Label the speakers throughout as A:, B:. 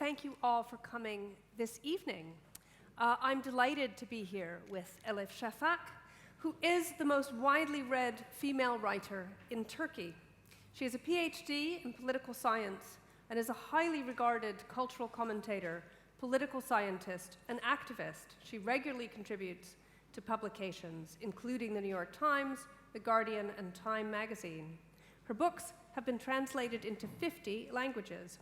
A: thank you all for coming this evening. I'm delighted to be here with Elif Shafak, who is the most widely read female writer in Turkey. She has a PhD in political science and is a highly regarded cultural commentator, political scientist, and activist. She regularly contributes to publications, including the New York Times, The Guardian, and Time magazine. Her books have been translated into 50 languages.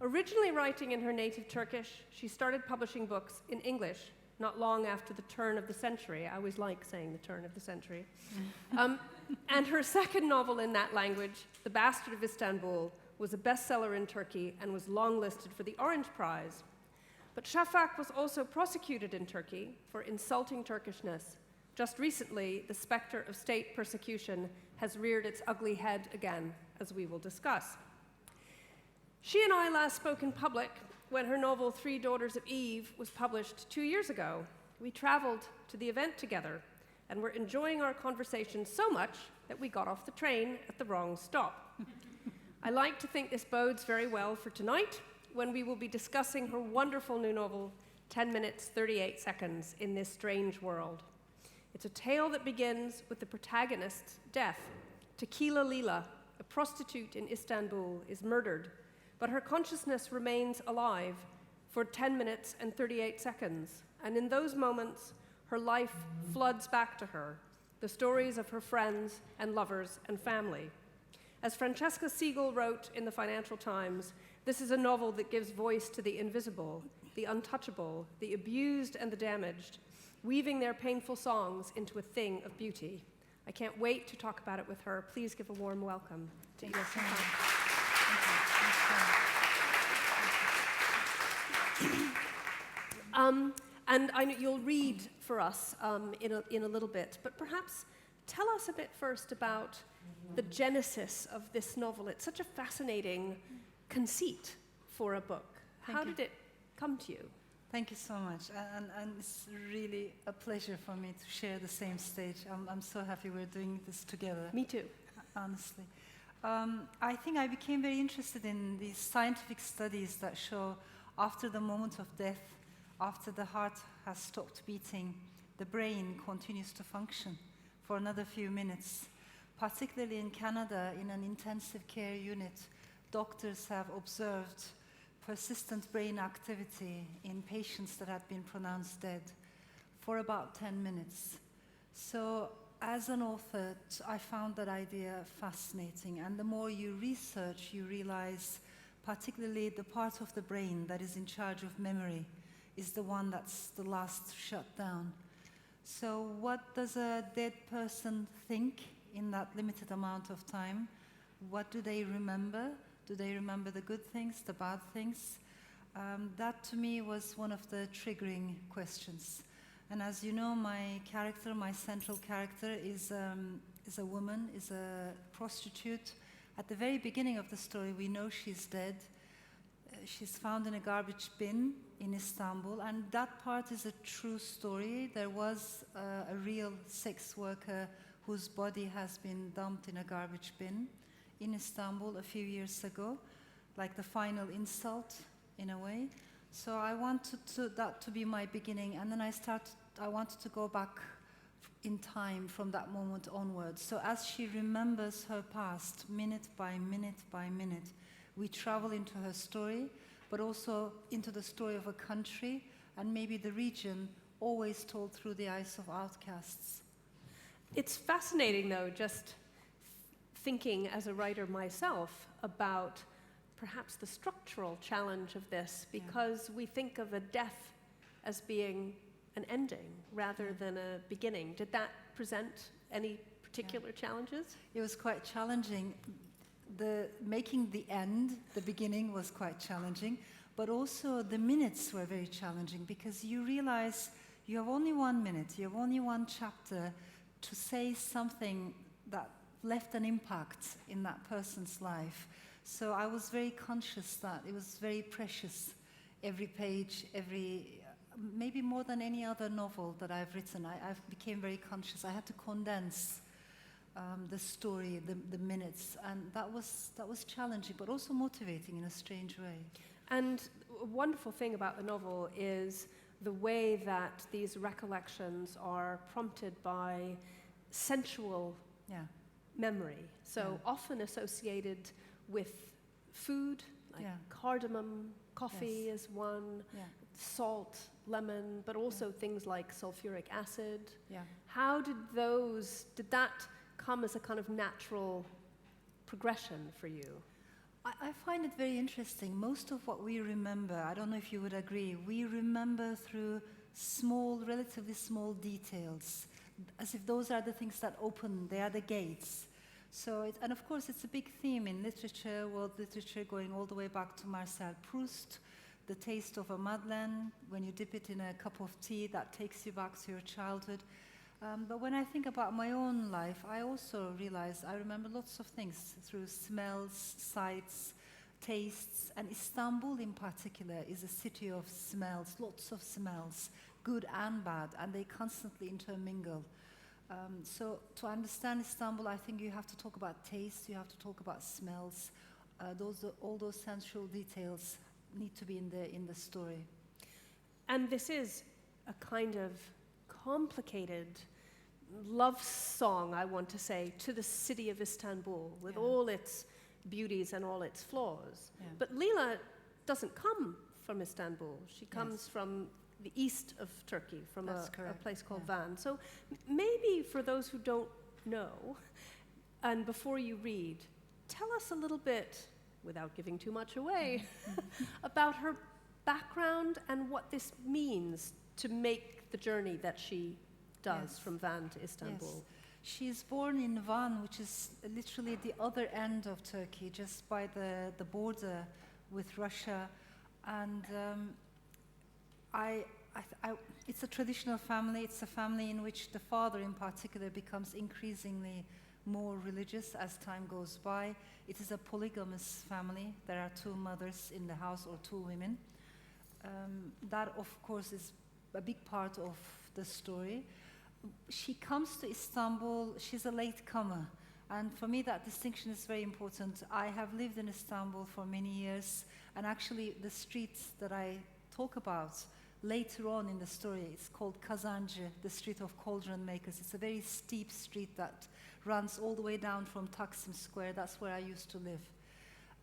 A: Originally writing in her native Turkish, she started publishing books in English not long after the turn of the century. I always like saying the turn of the century. And her second novel in that language, The Bastard of Istanbul, was a bestseller in Turkey and was longlisted for the Orange Prize. But Shafak was also prosecuted in Turkey for insulting Turkishness. Just recently, the specter of state persecution has reared its ugly head again, as we will discuss. She and I last spoke in public when her novel Three Daughters of Eve was published 2 years ago. We traveled to the event together and were enjoying our conversation so much that we got off the train at the wrong stop. I like to think this bodes very well for tonight, when we will be discussing her wonderful new novel, 10 minutes, 38 seconds in this strange world. It's a tale that begins with the protagonist's death. Tequila Laila, a prostitute in Istanbul, is murdered, but her consciousness remains alive for 10 minutes and 38 seconds. And in those moments, her life floods back to her, the stories of her friends and lovers and family. As Francesca Siegel wrote in the Financial Times, this is a novel that gives voice to the invisible, the untouchable, the abused and the damaged, weaving their painful songs into a thing of beauty. I can't wait to talk about it with her. Please give a warm welcome to Elif Shafak. And I know you'll read for us in a little bit, but perhaps tell us a bit first about the genesis of this novel. It's such a fascinating conceit for a book. How did it come to you?
B: Thank you so much, and it's really a pleasure for me to share the same stage. I'm so happy we're doing this together.
A: Me too.
B: Honestly. I think I became very interested in these scientific studies that show after the moment of death, after the heart has stopped beating, the brain continues to function for another few minutes. Particularly in Canada, in an intensive care unit, doctors have observed persistent brain activity in patients that had been pronounced dead for about 10 minutes. So as an author, I found that idea fascinating. And the more you research, you realize particularly the part of the brain that is in charge of memory is the one that's the last to shut down. So what does a dead person think in that limited amount of time? What do they remember? Do they remember the good things, the bad things? That to me was one of the triggering questions. And as you know, my character, my central character is a woman, is a prostitute. At the very beginning of the story, we know she's dead. She's found in a garbage bin in Istanbul, and that part is a true story. There was a real sex worker whose body has been dumped in a garbage bin in Istanbul a few years ago, like the final insult in a way. So I wanted that to be my beginning, and then I wanted to go back in time from that moment onwards. So as she remembers her past, minute by minute by minute, we travel into her story, but also into the story of a country and maybe the region, always told through the eyes of outcasts.
A: It's fascinating, though, just thinking as a writer myself about perhaps the structural challenge of this, because we think of a death as being an ending rather than a beginning. Did that present any particular challenges?
B: It was quite challenging. Making the end, the beginning, was quite challenging, but also the minutes were very challenging, because you realize you have only 1 minute, you have only one chapter to say something that left an impact in that person's life. So I was very conscious that it was very precious. Every page, maybe more than any other novel that I've written, I became very conscious. I had to condense the story, the minutes, and that was challenging, but also motivating in a strange way.
A: And a wonderful thing about the novel is the way that these recollections are prompted by sensual memory. So often associated with food, like cardamom, coffee is one, salt, lemon, but also things like sulfuric acid. How did that come as a kind of natural progression for you?
B: I find it very interesting. Most of what we remember, I don't know if you would agree, we remember through relatively small details, as if those are the things that open, they are the gates. So, and of course it's a big theme in literature, world literature, going all the way back to Marcel Proust, the taste of a madeleine, when you dip it in a cup of tea, that takes you back to your childhood. But when I think about my own life, I also realize I remember lots of things through smells, sights, tastes, and Istanbul in particular is a city of smells, lots of smells, good and bad, and they constantly intermingle. So to understand Istanbul, I think you have to talk about taste, you have to talk about smells. All those sensual details need to be in the story.
A: And this is a kind of complicated love song, I want to say, to the city of Istanbul, with all its beauties and all its flaws. But Laila doesn't come from Istanbul. She comes from the east of Turkey, from a place called Van. So maybe for those who don't know, and before you read, tell us a little bit, without giving too much away, about her background and what this means to make the journey that she does from Van to Istanbul.
B: Yes. She's born in Van, which is literally the other end of Turkey, just by the border with Russia. And it's a traditional family. It's a family in which the father in particular becomes increasingly more religious as time goes by. It is a polygamous family. There are 2 mothers in the house, or 2 women. That, of course, is a big part of the story. She comes to Istanbul, she's a late comer. And for me, that distinction is very important. I have lived in Istanbul for many years, and actually the streets that I talk about later on in the story, it's called Kazancı, the street of cauldron makers. It's a very steep street that runs all the way down from Taksim Square. That's where I used to live.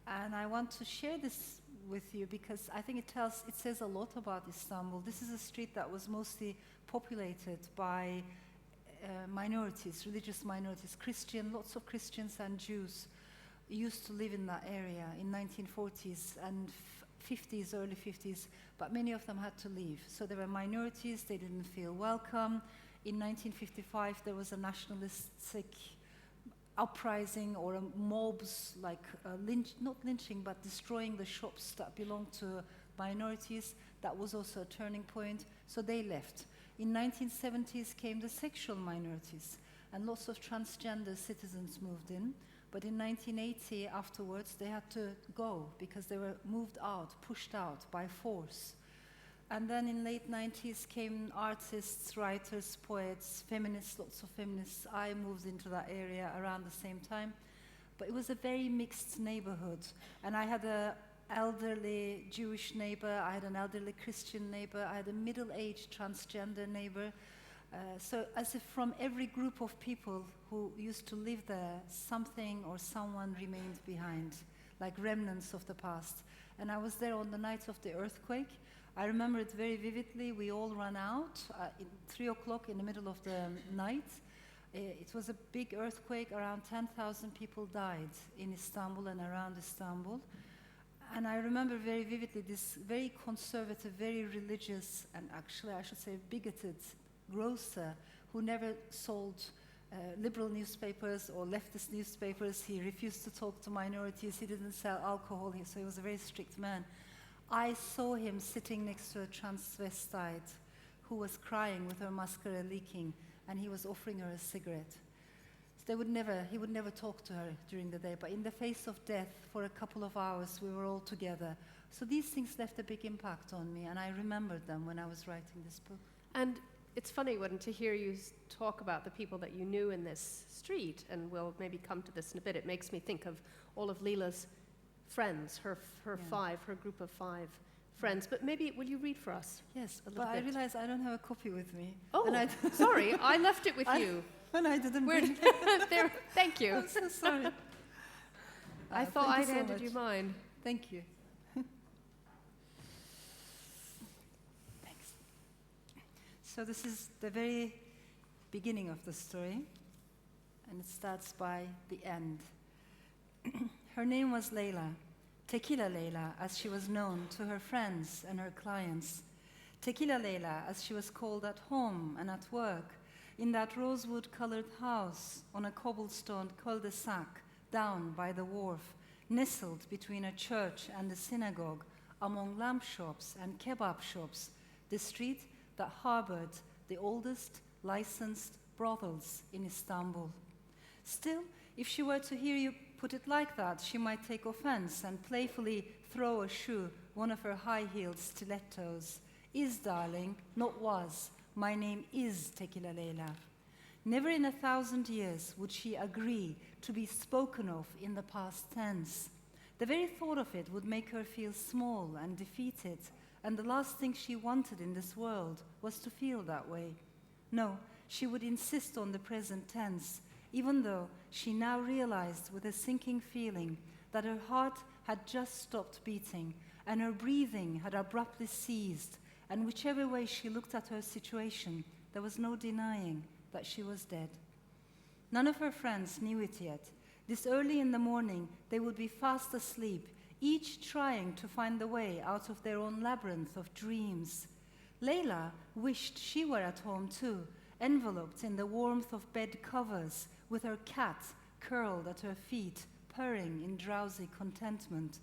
B: And I want to share this with you because I think it says a lot about Istanbul. This is a street that was mostly populated by minorities, religious minorities, lots of Christians and Jews used to live in that area in 1940s and 50s, early 50s, but many of them had to leave. So there were minorities, they didn't feel welcome. In 1955, there was a nationalistic uprising or mobs, like not lynching, but destroying the shops that belonged to minorities. That was also a turning point, so they left. In 1970s came the sexual minorities, and lots of transgender citizens moved in. But in 1980, afterwards, they had to go because they were moved out, pushed out by force. And then in late 90s came artists, writers, poets, feminists, lots of feminists. I moved into that area around the same time. But it was a very mixed neighborhood. And I had an elderly Jewish neighbor, I had an elderly Christian neighbor, I had a middle-aged transgender neighbor. So as if from every group of people who used to live there, something or someone remained behind, like remnants of the past. And I was there on the night of the earthquake. I remember it very vividly. We all ran out at 3 o'clock in the middle of the night. It was a big earthquake. Around 10,000 people died in Istanbul and around Istanbul. And I remember very vividly this very conservative, very religious, and actually I should say bigoted grocer who never sold liberal newspapers or leftist newspapers. He refused to talk to minorities. He didn't sell alcohol, so he was a very strict man. I saw him sitting next to a transvestite who was crying with her mascara leaking, and he was offering her a cigarette. So he would never talk to her during the day, but in the face of death, for a couple of hours, we were all together. So these things left a big impact on me, and I remembered them when I was writing this book.
A: And it's funny to hear you talk about the people that you knew in this street, and we'll maybe come to this in a bit. It makes me think of all of Laila's friends, her group of 5 friends, but maybe will you read for us?
B: Yes,
A: a little
B: but I
A: bit?
B: realize I don't have a copy with me.
A: Oh, sorry, I left it with you.
B: And I didn't bring
A: There, thank you.
B: I'm so sorry.
A: I thought
B: thank
A: I'd
B: you so
A: handed
B: much.
A: you mine.
B: Thank you. Thanks. So this is the very beginning of the story, and it starts by the end. Her name was Laila, Tequila Laila, as she was known to her friends and her clients. Tequila Laila, as she was called at home and at work, in that rosewood-colored house on a cobblestone cul-de-sac down by the wharf, nestled between a church and a synagogue, among lamp shops and kebab shops, the street that harbored the oldest licensed brothels in Istanbul. Still, if she were to hear you put it like that, she might take offense and playfully throw a shoe, one of her high-heeled stilettos. Is, darling, not was. My name is Tequila Laila. Never in 1,000 years would she agree to be spoken of in the past tense. The very thought of it would make her feel small and defeated, and the last thing she wanted in this world was to feel that way. No, she would insist on the present tense, even though she now realized with a sinking feeling that her heart had just stopped beating and her breathing had abruptly ceased, and whichever way she looked at her situation, there was no denying that she was dead. None of her friends knew it yet. This early in the morning, they would be fast asleep, each trying to find the way out of their own labyrinth of dreams. Laila wished she were at home too, enveloped in the warmth of bed covers, with her cat curled at her feet, purring in drowsy contentment.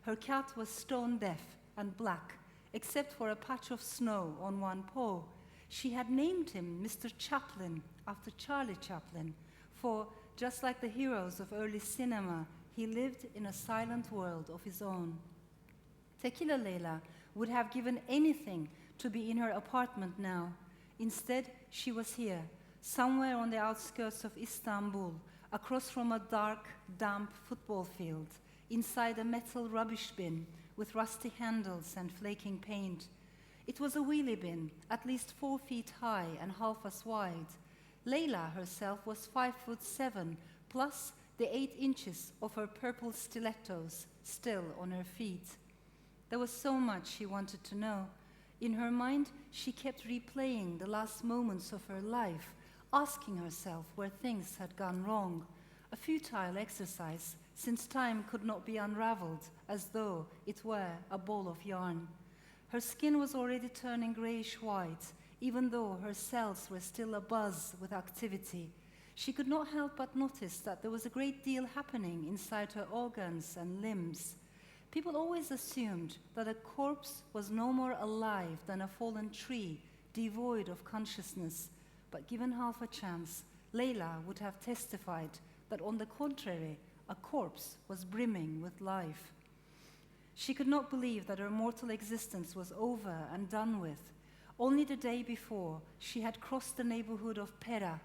B: Her cat was stone deaf and black, except for a patch of snow on one paw. She had named him Mr. Chaplin, after Charlie Chaplin, for, just like the heroes of early cinema, he lived in a silent world of his own. Tequila Laila would have given anything to be in her apartment now. Instead, she was here, somewhere on the outskirts of Istanbul, across from a dark, damp football field, inside a metal rubbish bin with rusty handles and flaking paint. It was a wheelie bin, at least 4 feet high and half as wide. Laila herself was 5'7", plus the 8 inches of her purple stilettos still on her feet. There was so much she wanted to know. In her mind, she kept replaying the last moments of her life, asking herself where things had gone wrong. A futile exercise, since time could not be unraveled as though it were a ball of yarn. Her skin was already turning grayish-white, even though her cells were still abuzz with activity. She could not help but notice that there was a great deal happening inside her organs and limbs. People always assumed that a corpse was no more alive than a fallen tree, devoid of consciousness. But given half a chance, Laila would have testified that on the contrary, a corpse was brimming with life. She could not believe that her mortal existence was over and done with. Only the day before, she had crossed the neighborhood of Pera,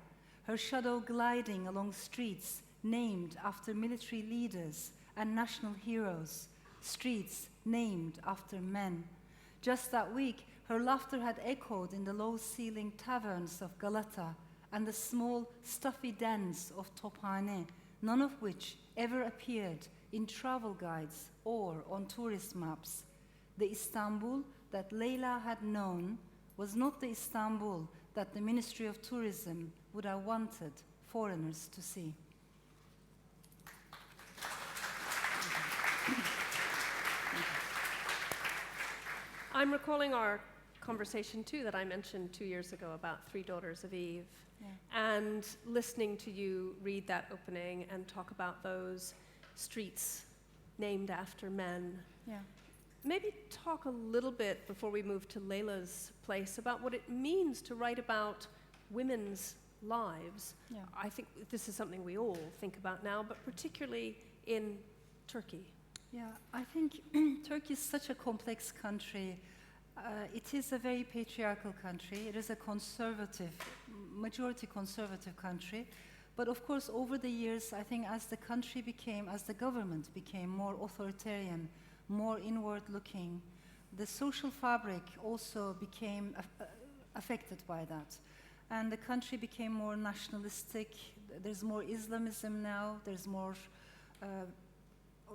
B: her shadow gliding along streets named after military leaders and national heroes, streets named after men. Just that week, her laughter had echoed in the low-ceilinged taverns of Galata and the small, stuffy dens of Tophane, none of which ever appeared in travel guides or on tourist maps. The Istanbul that Laila had known was not the Istanbul that the Ministry of Tourism would have wanted foreigners to see.
A: I'm recalling our conversation too that I mentioned 2 years ago about Three Daughters of Eve, and listening to you read that opening and talk about those streets named after men.
B: Yeah.
A: Maybe talk a little bit before we move to Laila's place about what it means to write about women's lives.
B: Yeah.
A: I think this is something we all think about now, but particularly in Turkey.
B: Yeah, I think Turkey is such a complex country. It is a very patriarchal country. It is a conservative, majority conservative country. But of course, over the years, I think as the country became, as the government became more authoritarian, more inward-looking, the social fabric also became affected by that. And the country became more nationalistic. There's more Islamism now. There's more,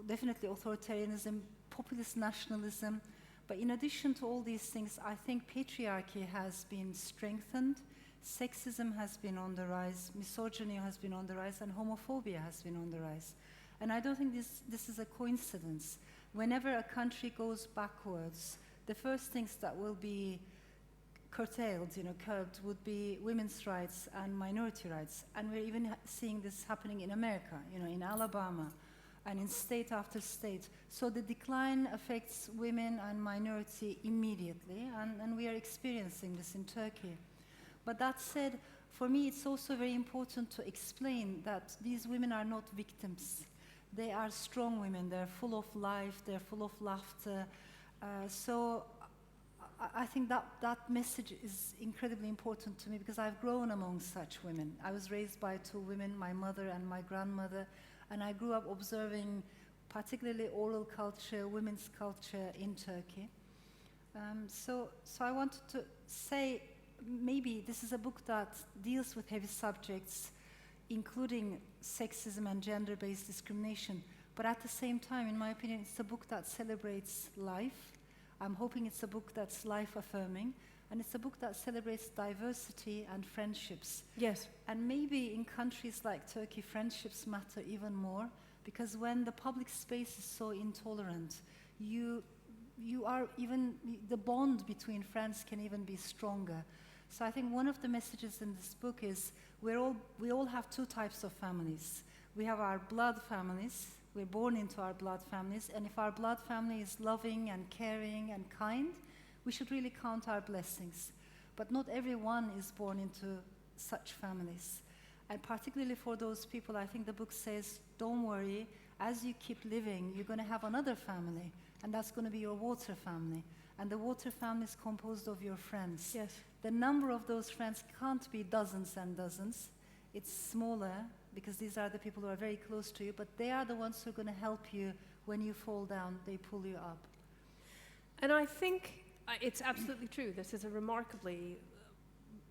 B: definitely authoritarianism, populist nationalism. But in addition to all these things, I think patriarchy has been strengthened, sexism has been on the rise, misogyny has been on the rise, and homophobia has been on the rise. And I don't think this is a coincidence. Whenever a country goes backwards, the first things that will be curtailed, curbed, would be women's rights and minority rights. And we're even seeing this happening in America, in Alabama, and in state after state. So the decline affects women and minority immediately, and we are experiencing this in Turkey. But that said, for me it's also very important to explain that these women are not victims. They are strong women, they're full of life, they're full of laughter. So I think that message is incredibly important to me because I've grown among such women. I was raised by two women, my mother and my grandmother, and I grew up observing particularly oral culture, women's culture in Turkey. So I wanted to say maybe this is a book that deals with heavy subjects, including sexism and gender-based discrimination, but at the same time, in my opinion, it's a book that celebrates life. I'm hoping it's a book that's life-affirming, and it's a book that celebrates diversity and friendships.
A: Yes.
B: And maybe in countries like Turkey, friendships matter even more, because when the public space is so intolerant, you are even, the bond between friends can even be stronger. So I think one of the messages in this book is we all have two types of families. We have our blood families. We're born into our blood families, and if our blood family is loving and caring and kind, we should really count our blessings. But not everyone is born into such families. And particularly for those people, I think the book says, don't worry, as you keep living, you're going to have another family, and that's going to be your water family. And the water family is composed of your friends.
A: Yes.
B: The number of those friends can't be dozens and dozens. It's smaller, because these are the people who are very close to you, but they are the ones who are going to help you when you fall down. They pull you up.
A: And I think it's absolutely true. This is a remarkably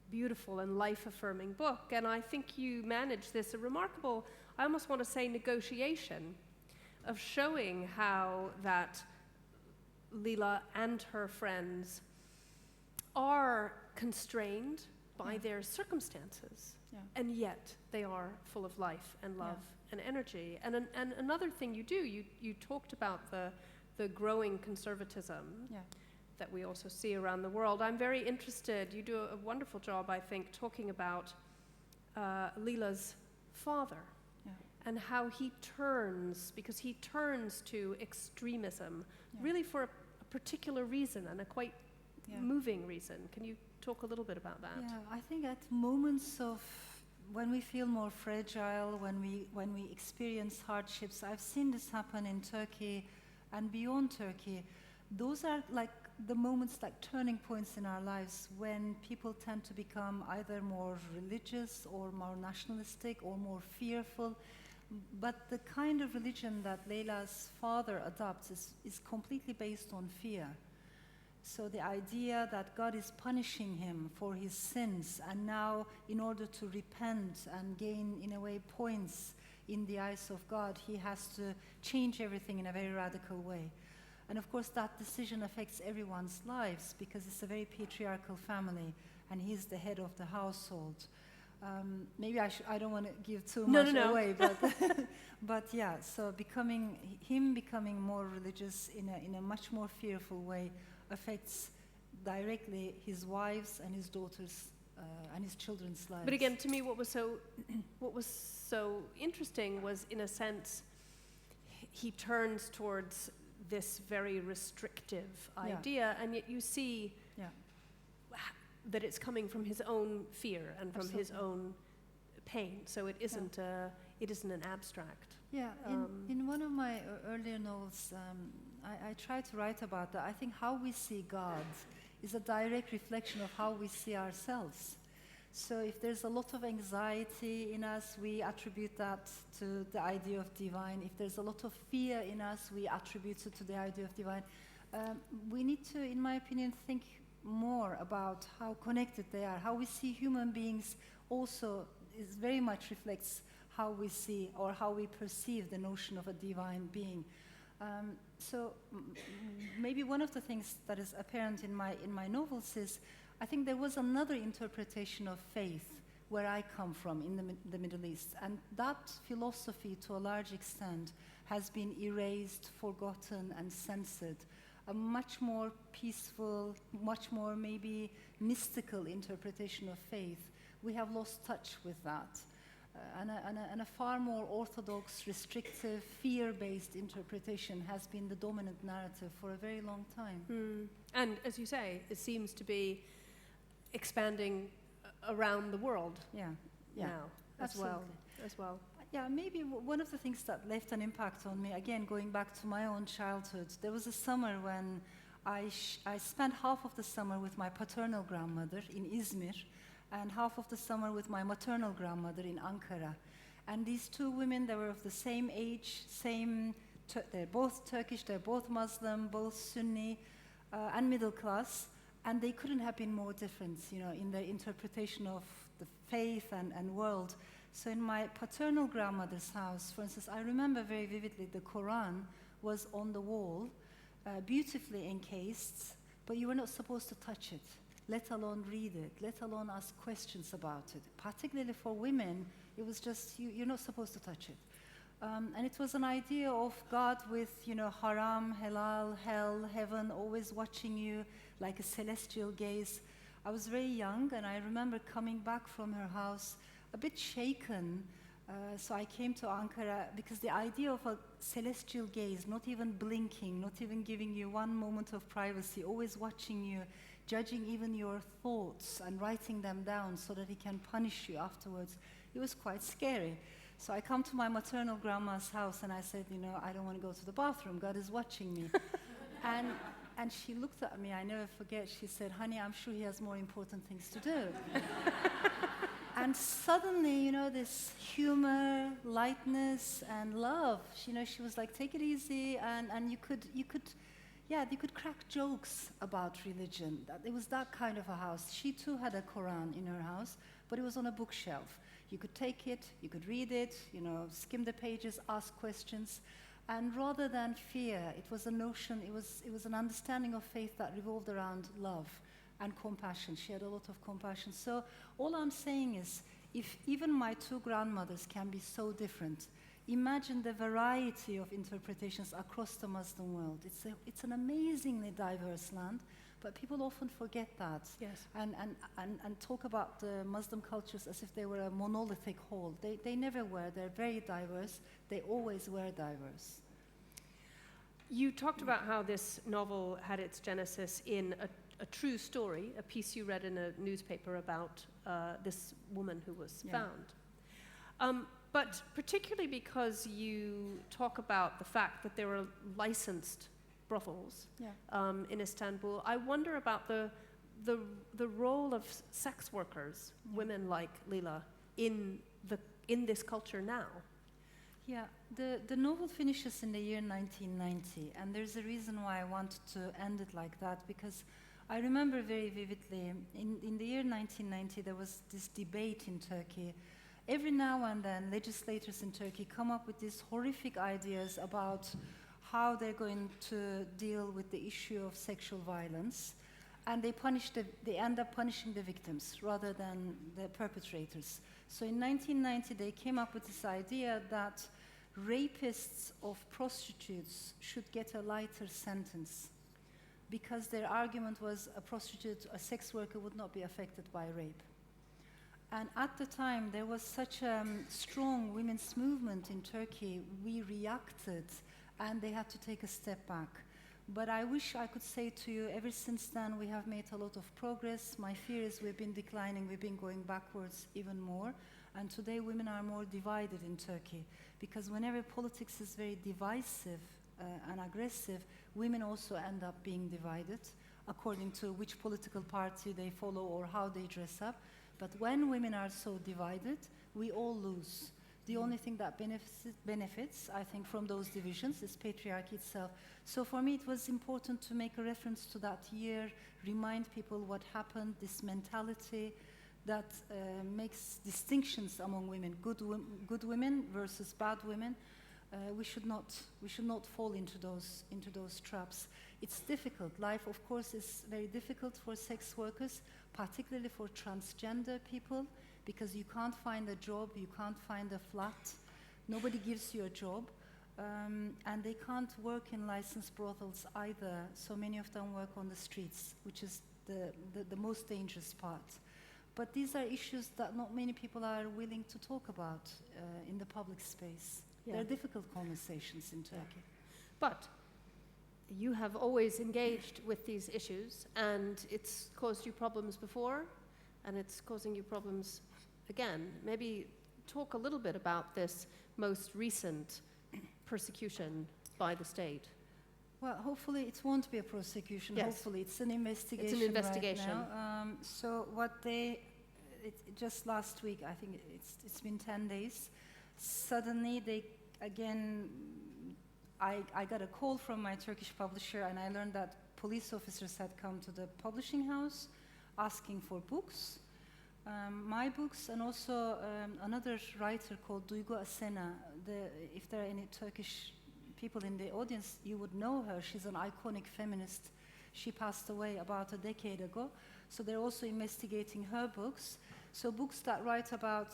A: beautiful and life-affirming book, and I think you managed this, a remarkable, I almost want to say, negotiation of showing how that Laila and her friends are constrained by their circumstances. Yeah. And yet they are full of life and love and energy. And another thing you do, you talked about the growing conservatism that we also see around the world. I'm very interested, you do a wonderful job, I think, talking about Laila's father and how he turns, because he turns to extremism, really for a particular reason and a quite moving reason. Can you talk a little bit about that?
B: Yeah, I think at moments of when we feel more fragile, when we experience hardships, I've seen this happen in Turkey and beyond Turkey. Those are like the moments, like turning points in our lives, when people tend to become either more religious or more nationalistic or more fearful. But the kind of religion that Laila's father adopts is completely based on fear. So the idea that God is punishing him for his sins, and now in order to repent and gain, in a way, points in the eyes of God, he has to change everything in a very radical way. And of course that decision affects everyone's lives because it's a very patriarchal family and he's the head of the household. Maybe I don't want to give too much away, but yeah, so becoming more religious in a much more fearful way affects directly his wives and his daughters and his children's lives.
A: But again, to me, what was so interesting was, in a sense, he turns towards this very restrictive idea, and yet you see that it's coming from his own fear and from his own pain. So it isn't an abstract.
B: Yeah, in one of my earlier novels, I try to write about that. I think how we see God is a direct reflection of how we see ourselves. So if there's a lot of anxiety in us, we attribute that to the idea of divine. If there's a lot of fear in us, we attribute it to the idea of divine. We need to, in my opinion, think more about how connected they are. How we see human beings also is very much reflects how we see or how we perceive the notion of a divine being. So maybe one of the things that is apparent in my novels is I think there was another interpretation of faith where I come from in the Middle East, and that philosophy to a large extent has been erased, forgotten and censored. A much more peaceful, much more maybe mystical interpretation of faith. We have lost touch with that. And a far more orthodox, restrictive, fear-based interpretation has been the dominant narrative for a very long time.
A: And as you say, it seems to be expanding around the world now as well.
B: Yeah, maybe one of the things that left an impact on me, again, going back to my own childhood, there was a summer when I spent half of the summer with my paternal grandmother in Izmir, and half of the summer with my maternal grandmother in Ankara. And these two women, they were of the same age, they're both Turkish, they're both Muslim, both Sunni, and middle class, and they couldn't have been more different, you know, in their interpretation of the faith and world. So in my paternal grandmother's house, for instance, I remember very vividly the Quran was on the wall, beautifully encased, but you were not supposed to touch it, let alone read it, let alone ask questions about it. Particularly for women, it was just, you're not supposed to touch it. And it was an idea of God with, you know, haram, halal, hell, heaven, always watching you like a celestial gaze. I was very young, and I remember coming back from her house a bit shaken. So I came to Ankara because the idea of a celestial gaze, not even blinking, not even giving you one moment of privacy, always watching you, judging even your thoughts and writing them down so that he can punish you afterwards, it was quite scary. So I come to my maternal grandma's house and I said, you know, I don't want to go to the bathroom, God is watching me. And she looked at me, I never forget, she said, honey, I'm sure he has more important things to do. And suddenly, you know, this humor, lightness, and love, you know, she was like, take it easy, and you could crack jokes about religion. It was that kind of a house. She too had a Quran in her house, but it was on a bookshelf. You could take it, you could read it, you know, skim the pages, ask questions. And rather than fear, it was a notion, it was an understanding of faith that revolved around love and compassion. She had a lot of compassion. So all I'm saying is, if even my two grandmothers can be so different, imagine the variety of interpretations across the Muslim world. It's an amazingly diverse land, but people often forget that.
A: Yes.
B: And talk about the Muslim cultures as if they were a monolithic whole. They never were. They're very diverse. They always were diverse.
A: You talked about how this novel had its genesis in a true story, a piece you read in a newspaper about this woman who was found. But particularly because you talk about the fact that there were licensed brothels in Istanbul, I wonder about the role of sex workers, women like Laila, in this culture now.
B: Yeah, the novel finishes in the year 1990, and there's a reason why I wanted to end it like that, because I remember very vividly, in the year 1990, there was this debate in Turkey. Every now and then, legislators in Turkey come up with these horrific ideas about how they're going to deal with the issue of sexual violence, and they end up punishing the victims rather than the perpetrators. So in 1990, they came up with this idea that rapists of prostitutes should get a lighter sentence, because their argument was a prostitute, a sex worker, would not be affected by rape. And at the time, there was such a strong women's movement in Turkey, we reacted, and they had to take a step back. But I wish I could say to you, ever since then, we have made a lot of progress. My fear is we've been declining, we've been going backwards even more. And today, women are more divided in Turkey, because whenever politics is very divisive and aggressive, women also end up being divided according to which political party they follow or how they dress up. But when women are so divided, we all lose, The only thing that benefits, I think, from those divisions is patriarchy itself. So for me, it was important to make a reference to that year, remind people what happened, this mentality that makes distinctions among women, good women versus bad women. We should not fall into those traps. It's difficult. Life, of course, is very difficult for sex workers, particularly for transgender people, because you can't find a job, you can't find a flat, nobody gives you a job, and they can't work in licensed brothels either. So many of them work on the streets, which is the most dangerous part. But these are issues that not many people are willing to talk about in the public space.
A: Yeah.
B: They're difficult conversations in Turkey.
A: But you have always engaged with these issues, and it's caused you problems before, and it's causing you problems again. Maybe talk a little bit about this most recent persecution by the state.
B: Well, hopefully it won't be a prosecution.
A: Yes.
B: Hopefully it's an investigation.
A: It's an investigation.
B: Right now. So what just last week, I think it's been 10 days, suddenly I got a call from my Turkish publisher, and I learned that police officers had come to the publishing house asking for books, my books, and also another writer called Duygu Asena. If there are any Turkish people in the audience, you would know her. She's an iconic feminist. She passed away about a decade ago. So they're also investigating her books. So books that write about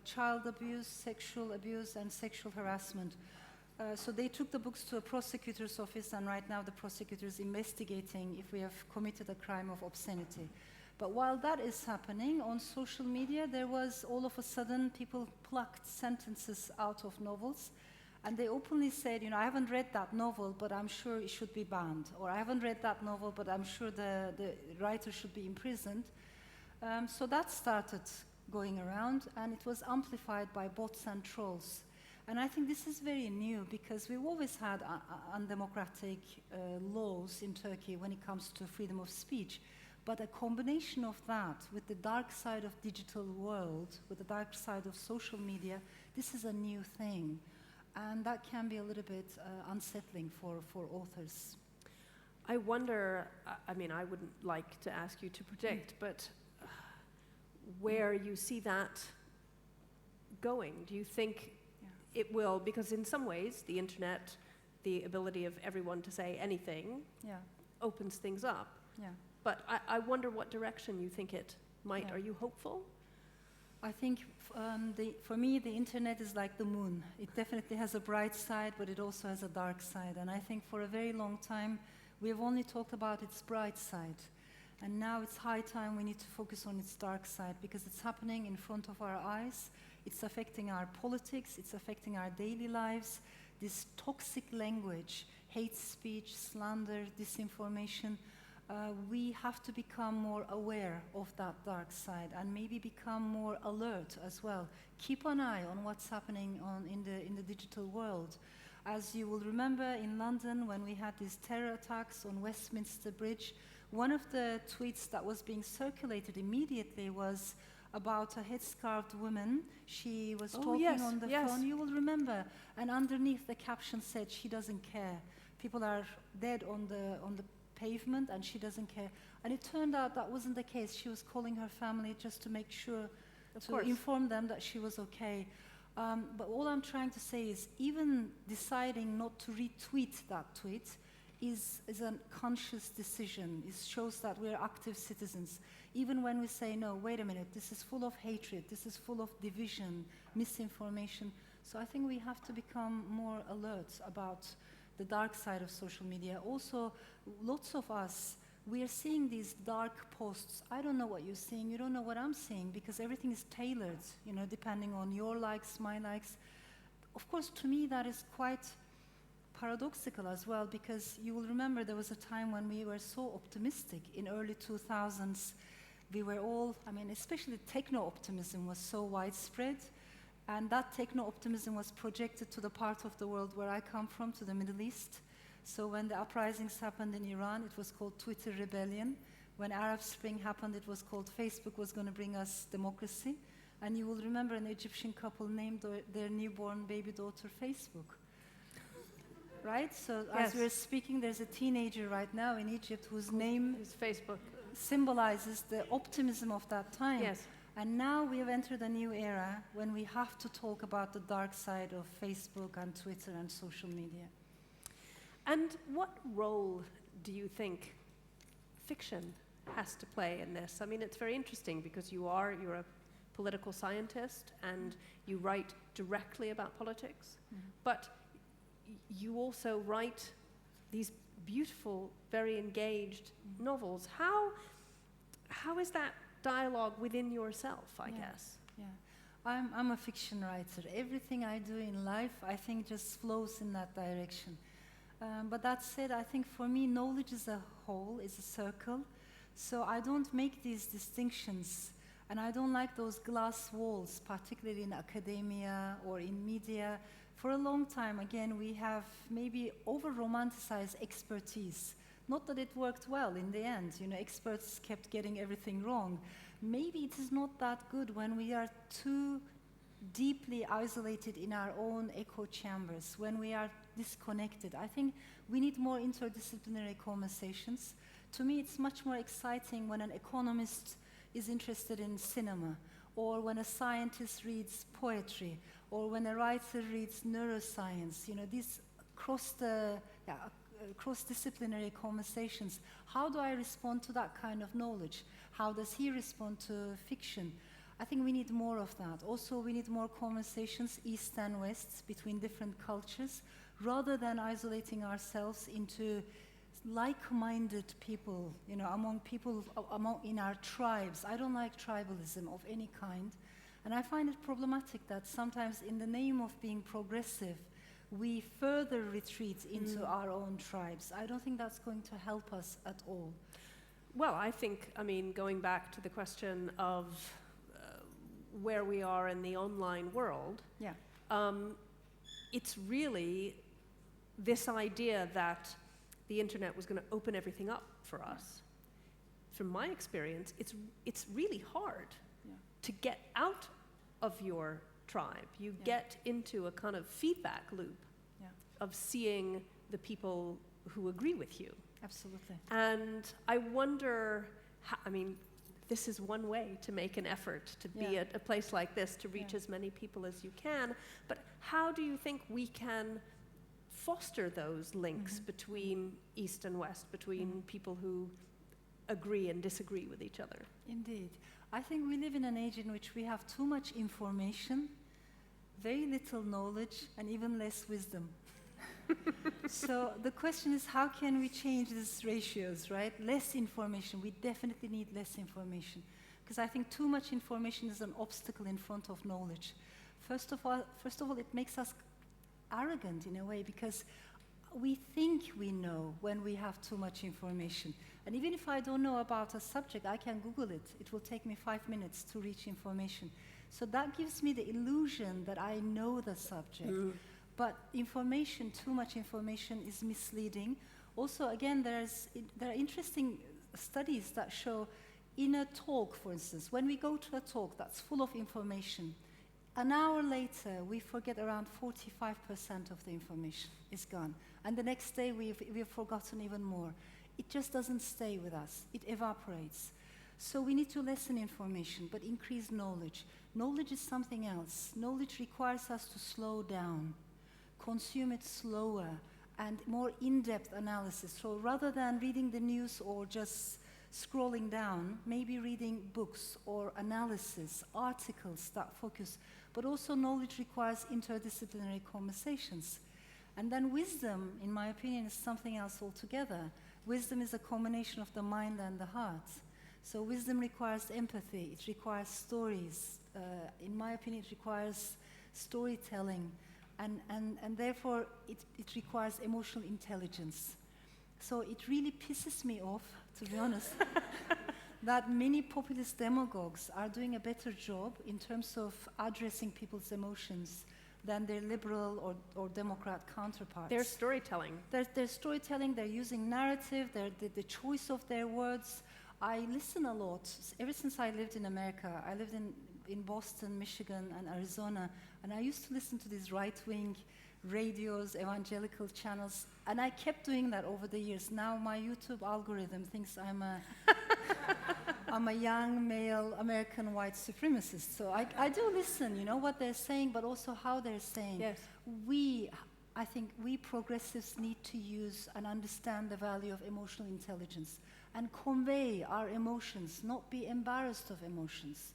B: child abuse, sexual abuse, and sexual harassment. So they took the books to a prosecutor's office, and right now the prosecutor is investigating if we have committed a crime of obscenity. But while that is happening, on social media, there was all of a sudden people plucked sentences out of novels, and they openly said, I haven't read that novel, but I'm sure it should be banned. Or I haven't read that novel, but I'm sure the writer should be imprisoned. So that started going around, and it was amplified by bots and trolls. And I think this is very new, because we've always had undemocratic laws in Turkey when it comes to freedom of speech. But a combination of that with the dark side of digital world, with the dark side of social media, this is a new thing. And that can be a little bit unsettling for authors.
A: I wonder, I wouldn't like to ask you to predict, but where you see that going? Do you think it will, because in some ways the internet, the ability of everyone to say anything, opens things up.
B: Yeah.
A: But I wonder what direction you think it might. Are you hopeful?
B: I think for me, the internet is like the moon. It definitely has a bright side, but it also has a dark side. And I think for a very long time, we have only talked about its bright side. And now it's high time we need to focus on its dark side, because it's happening in front of our eyes. It's affecting our politics. It's affecting our daily lives. This toxic language, hate speech, slander, disinformation, we have to become more aware of that dark side, and maybe become more alert as well. Keep an eye on what's happening in the digital world. As you will remember, in London, when we had these terror attacks on Westminster Bridge, one of the tweets that was being circulated immediately was about a headscarved woman. She was talking on the phone, you will remember, and underneath the caption said, "She doesn't care. People are dead on the pavement, and she doesn't care." And it turned out that wasn't the case. She was calling her family just to make sure, inform them that she was okay. But all I'm trying to say is, even deciding not to retweet that tweet is a conscious decision. It shows that we're active citizens. Even when we say, no, wait a minute, this is full of hatred, this is full of division, misinformation. So I think we have to become more alert about the dark side of social media. Also, lots of us, we are seeing these dark posts. I don't know what you're seeing, you don't know what I'm seeing, because everything is tailored, depending on your likes, my likes. Of course, to me, that is quite paradoxical as well, because you will remember there was a time when we were so optimistic in early 2000s. We were all, especially techno-optimism was so widespread. And that techno-optimism was projected to the part of the world where I come from, to the Middle East. So when the uprisings happened in Iran, it was called Twitter rebellion. When Arab Spring happened, it was called Facebook was going to bring us democracy. And you will remember an Egyptian couple named their newborn baby daughter Facebook. Right? So
A: Yes.
B: as we're speaking, there's a teenager right now in Egypt whose name
A: It's Facebook.
B: symbolizes the optimism of that time.
A: Yes.
B: And now we have entered a new era when we have to talk about the dark side of Facebook and Twitter and social media.
A: And what role do you think fiction has to play in this? I mean, it's very interesting because you're a political scientist and you write directly about politics, but you also write these beautiful, very engaged novels. How is that dialogue within yourself, I guess?
B: Yeah, I'm a fiction writer. Everything I do in life, I think, just flows in that direction. But that said, I think for me, knowledge as a whole is a circle. So I don't make these distinctions. And I don't like those glass walls, particularly in academia or in media. For a long time, again, we have maybe over-romanticized expertise. Not that it worked well in the end. You know, experts kept getting everything wrong. Maybe it is not that good when we are too deeply isolated in our own echo chambers, when we are disconnected. I think we need more interdisciplinary conversations. To me, it's much more exciting when an economist is interested in cinema, or when a scientist reads poetry, or when a writer reads neuroscience. You know, these cross-disciplinary conversations. How do I respond to that kind of knowledge? How does he respond to fiction? I think we need more of that. Also, we need more conversations, East and West, between different cultures, rather than isolating ourselves into like-minded people, you know, among people in our tribes. I don't like tribalism of any kind. And I find it problematic that sometimes in the name of being progressive, we further retreat into our own tribes. I don't think that's going to help us at all.
A: Well, I think, I mean, going back to the question of where we are in the online world, it's really this idea that the internet was going to open everything up for us. From my experience, it's really hard to get out of your tribe. You get into a kind of feedback loop of seeing the people who agree with you.
B: Absolutely.
A: And I wonder, I mean, this is one way to make an effort to be at a place like this, to reach as many people as you can. But how do you think we can foster those links between East and West, between people who agree and disagree with each other?
B: Indeed. I think we live in an age in which we have too much information, very little knowledge, and even less wisdom. So the question is, how can we change these ratios, right? Less information. We definitely need less information, because I think too much information is an obstacle in front of knowledge. First of all, it makes us arrogant in a way, because we think we know when we have too much information. And even if I don't know about a subject, I can Google it. It will take me 5 minutes to reach information. So that gives me the illusion that I know the subject. But information, too much information, is misleading. Also, again, there are interesting studies that show in a talk, for instance, when we go to a talk that's full of information, an hour later, we forget around 45% of the information is gone. And the next day, we've forgotten even more. It just doesn't stay with us. It evaporates. So we need to lessen information, but increase knowledge. Knowledge is something else. Knowledge requires us to slow down, consume it slower, and more in-depth analysis. So rather than reading the news or just scrolling down, maybe reading books or analysis, articles that focus. But also knowledge requires interdisciplinary conversations. And then wisdom, in my opinion, is something else altogether. Wisdom is a combination of the mind and the heart. So wisdom requires empathy, it requires stories. In my opinion, it requires storytelling. And therefore, it requires emotional intelligence. So it really pisses me off, to be honest, that many populist demagogues are doing a better job in terms of addressing people's emotions than their liberal or Democrat counterparts.
A: Their storytelling.
B: Their storytelling, they're using narrative, the choice of their words. I listen a lot. Ever since I lived in America, I lived in in Boston, Michigan, and Arizona, and I used to listen to these right-wing radios, evangelical channels, and I kept doing that over the years. Now my YouTube algorithm thinks I'm a young male American white supremacist. So I do listen, you know, what they're saying, but also how they're saying.
A: Yes.
B: I think we progressives need to use and understand the value of emotional intelligence and convey our emotions, not be embarrassed of emotions.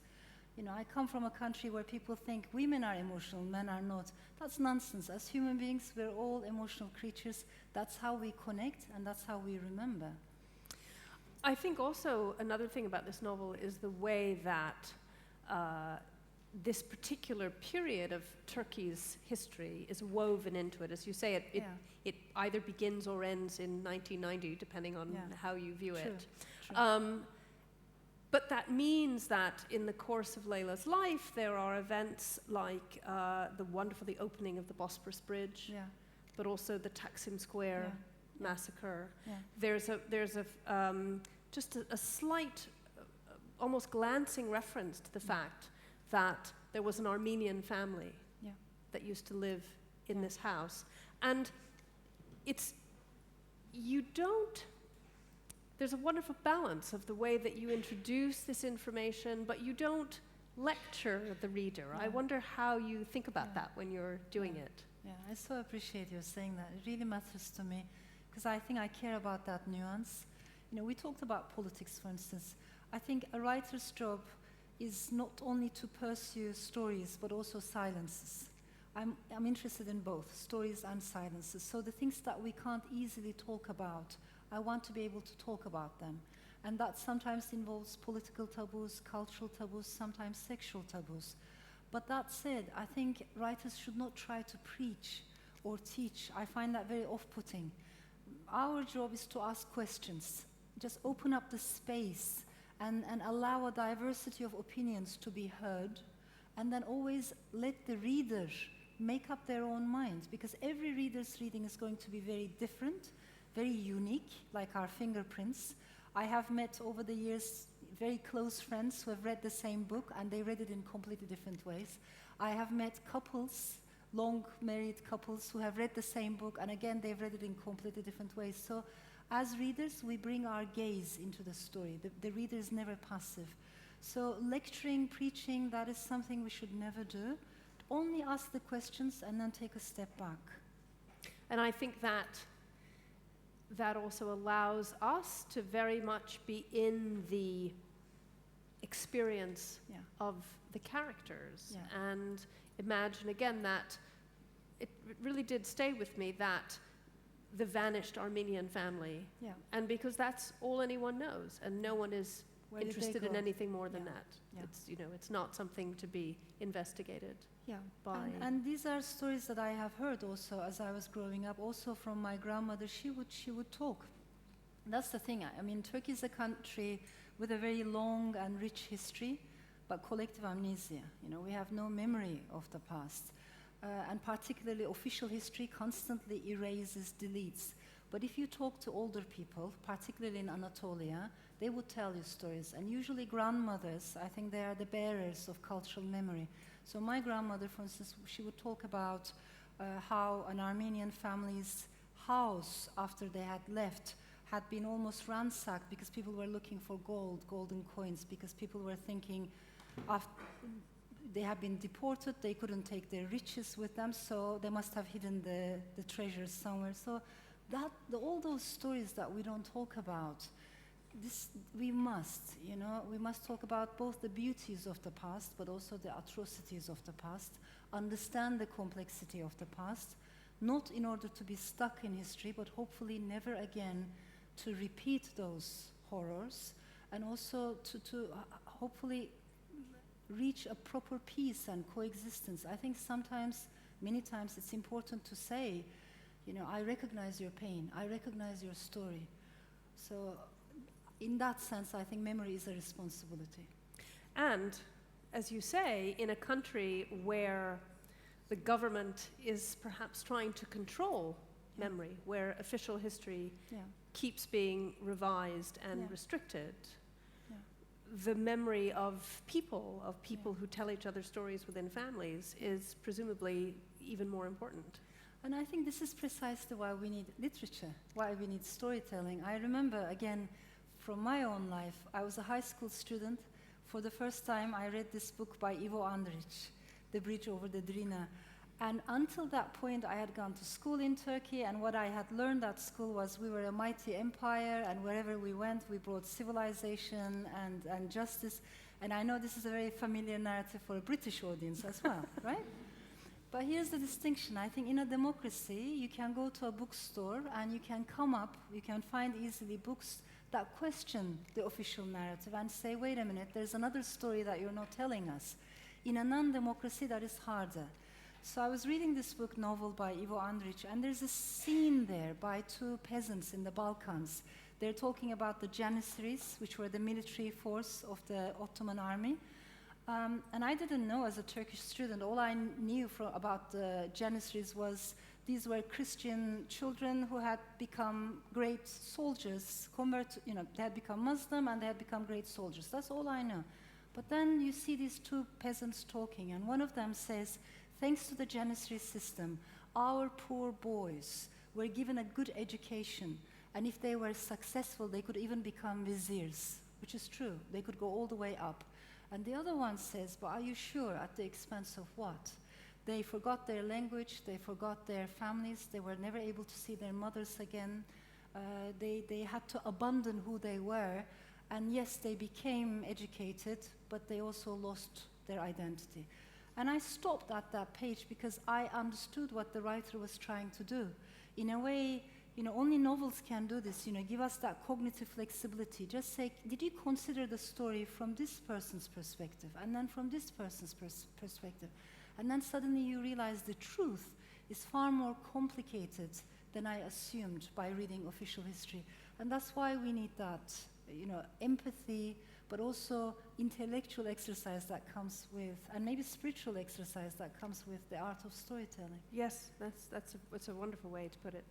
B: You know, I come from a country where people think women are emotional, men are not. That's nonsense. As human beings, we're all emotional creatures. That's how we connect, and that's how we remember.
A: I think also another thing about this novel is the way that this particular period of Turkey's history is woven into it. As you say, it either begins or ends in 1990, depending on how you view it. True. But that means that in the course of Laila's life, there are events like the opening of the Bosporus Bridge, but also the Taksim Square massacre. Yeah. There's just a slight, almost glancing reference to the fact that there was an Armenian family that used to live in this house. And there's a wonderful balance of the way that you introduce this information, but you don't lecture the reader. I wonder how you think about that when you're doing it.
B: Yeah, I so appreciate you saying that. It really matters to me, because I think I care about that nuance. You know, we talked about politics, for instance. I think a writer's job is not only to pursue stories, but also silences. I'm interested in both, stories and silences. So the things that we can't easily talk about, I want to be able to talk about them. And that sometimes involves political taboos, cultural taboos, sometimes sexual taboos. But that said, I think writers should not try to preach or teach. I find that very off-putting. Our job is to ask questions. Just open up the space and allow a diversity of opinions to be heard, and then always let the reader make up their own mind, because every reader's reading is going to be very different, very unique, like our fingerprints. I have met over the years very close friends who have read the same book, and they read it in completely different ways. I have met couples, long married couples, who have read the same book, and again, they've read it in completely different ways. So as readers, we bring our gaze into the story. The reader is never passive. So lecturing, preaching, that is something we should never do. Only ask the questions and then take a step back.
A: And I think that also allows us to very much be in the experience of the characters and imagine again that it really did stay with me, that the vanished Armenian family, and because that's all anyone knows, and no one is interested in anything more than that. It's not something to be investigated.
B: And these are stories that I have heard also as I was growing up, also from my grandmother. She would talk. That's the thing. I mean, Turkey is a country with a very long and rich history, but collective amnesia. You know, we have no memory of the past. And particularly official history constantly erases, deletes. But if you talk to older people, particularly in Anatolia, they would tell you stories. And usually grandmothers, I think they are the bearers of cultural memory. So my grandmother, for instance, she would talk about how an Armenian family's house, after they had left, had been almost ransacked because people were looking for golden coins, because people were thinking they had been deported, they couldn't take their riches with them, so they must have hidden the treasures somewhere. So all those stories that we don't talk about, we must talk about both the beauties of the past, but also the atrocities of the past, understand the complexity of the past, not in order to be stuck in history, but hopefully never again to repeat those horrors, and also to hopefully reach a proper peace and coexistence. I think many times it's important to say, I recognize your pain, I recognize your story. So in that sense, I think memory is a responsibility.
A: And, as you say, in a country where the government is perhaps trying to control memory, where official history keeps being revised and restricted, the memory of people who tell each other stories within families is presumably even more important.
B: And I think this is precisely why we need literature, why we need storytelling. I remember, again, from my own life, I was a high school student. For the first time, I read this book by Ivo Andrić, The Bridge Over the Drina. And until that point, I had gone to school in Turkey, and what I had learned at school was we were a mighty empire, and wherever we went, we brought civilization and justice. And I know this is a very familiar narrative for a British audience as well, right? But here's the distinction. I think in a democracy, you can go to a bookstore and you can find easily books that question the official narrative and say, wait a minute, there's another story that you're not telling us. In a non-democracy, that is harder. So I was reading this book novel by Ivo Andrić, and there's a scene there by two peasants in the Balkans. They're talking about the Janissaries, which were the military force of the Ottoman army. And I didn't know as a Turkish student, all I knew about the Janissaries was these were Christian children who had become great soldiers, they had become Muslim and they had become great soldiers. That's all I know. But then you see these two peasants talking, and one of them says, thanks to the Janissary system, our poor boys were given a good education, and if they were successful, they could even become viziers, which is true. They could go all the way up. And the other one says, but are you sure? At the expense of what? They forgot their language, they forgot their families, they were never able to see their mothers again. They had to abandon who they were, and yes, they became educated, but they also lost their identity. And I stopped at that page because I understood what the writer was trying to do. In a way, only novels can do this, give us that cognitive flexibility. Just say, did you consider the story from this person's perspective, and then from this person's perspective? And then suddenly you realize the truth is far more complicated than I assumed by reading official history. And that's why we need that, empathy, but also intellectual exercise that comes with, and maybe spiritual exercise that comes with the art of storytelling.
A: Yes, that's a wonderful way to put it.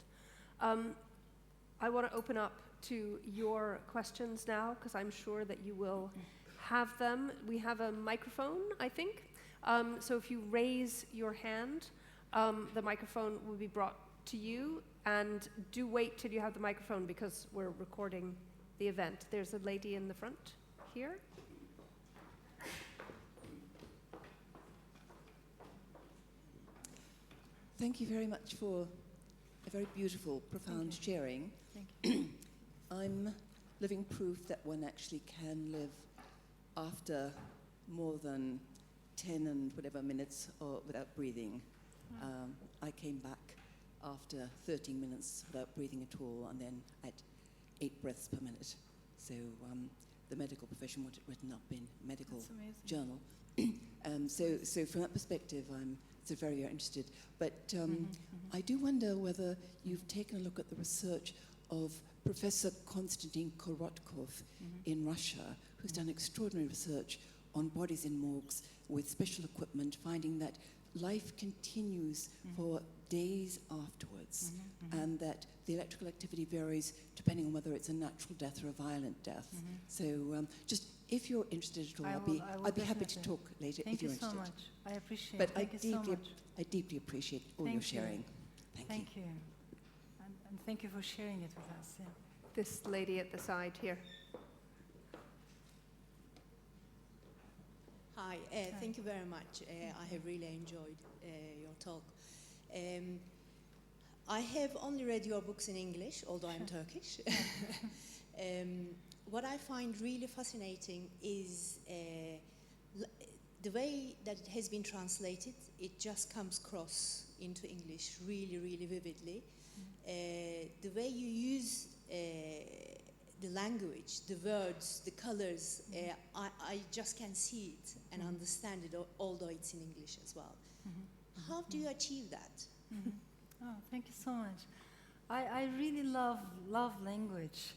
A: I want to open up to your questions now, because I'm sure that you will have them. We have a microphone, I think. So if you raise your hand, the microphone will be brought to you. And do wait till you have the microphone, because we're recording the event. There's a lady in the front here.
C: Thank you very much for a very beautiful, profound sharing.
B: Thank you.
C: I'm living proof that one actually can live after more than 10 and whatever minutes without breathing. I came back after 13 minutes without breathing at all, and then at 8 breaths per minute. So the medical profession wanted it written up in medical journal. So from that perspective, I'm very interested. But I do wonder whether you've taken a look at the research of Professor Konstantin Korotkov in Russia, who's done extraordinary research on bodies in morgues with special equipment, finding that life continues for days afterwards, and that the electrical activity varies depending on whether it's a natural death or a violent death. So just if you're interested at all, I'd be happy to talk later if you're interested.
B: Thank you so much. I appreciate
C: but
B: it. Thank you so much.
C: I deeply appreciate all your sharing.
B: Thank you. And thank you for sharing it with us. Yeah.
A: This lady at the side here.
D: Hi, thank you very much. I have really enjoyed your talk. I have only read your books in English, although I'm Turkish. What I find really fascinating is the way that it has been translated. It just comes across into English really, really vividly. The way you use the language, the words, the colors, I just can see it and understand it, although it's in English as well. How do you achieve that?
B: Oh, thank you so much. I really love language.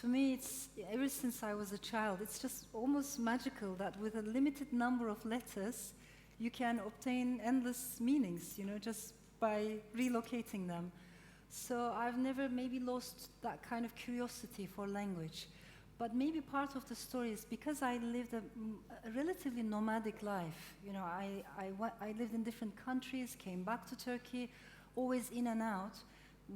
B: To me, it's ever since I was a child, it's just almost magical that with a limited number of letters, you can obtain endless meanings, just by relocating them. So I've never maybe lost that kind of curiosity for language. But maybe part of the story is because I lived a relatively nomadic life. You know, I lived in different countries, came back to Turkey, always in and out.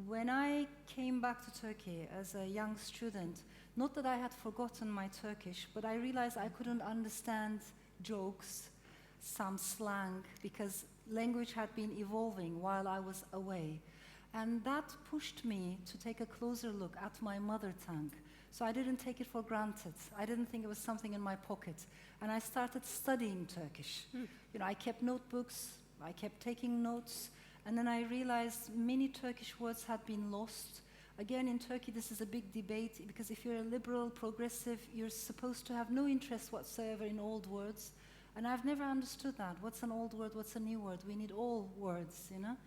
B: When I came back to Turkey as a young student, not that I had forgotten my Turkish, but I realized I couldn't understand jokes, some slang, because language had been evolving while I was away. And that pushed me to take a closer look at my mother tongue. So I didn't take it for granted. I didn't think it was something in my pocket. And I started studying Turkish. You know, I kept notebooks, I kept taking notes, and then I realized many Turkish words had been lost. Again, in Turkey, this is a big debate, because if you're a liberal, progressive, you're supposed to have no interest whatsoever in old words. And I've never understood that. What's an old word? What's a new word? We need all words, you know?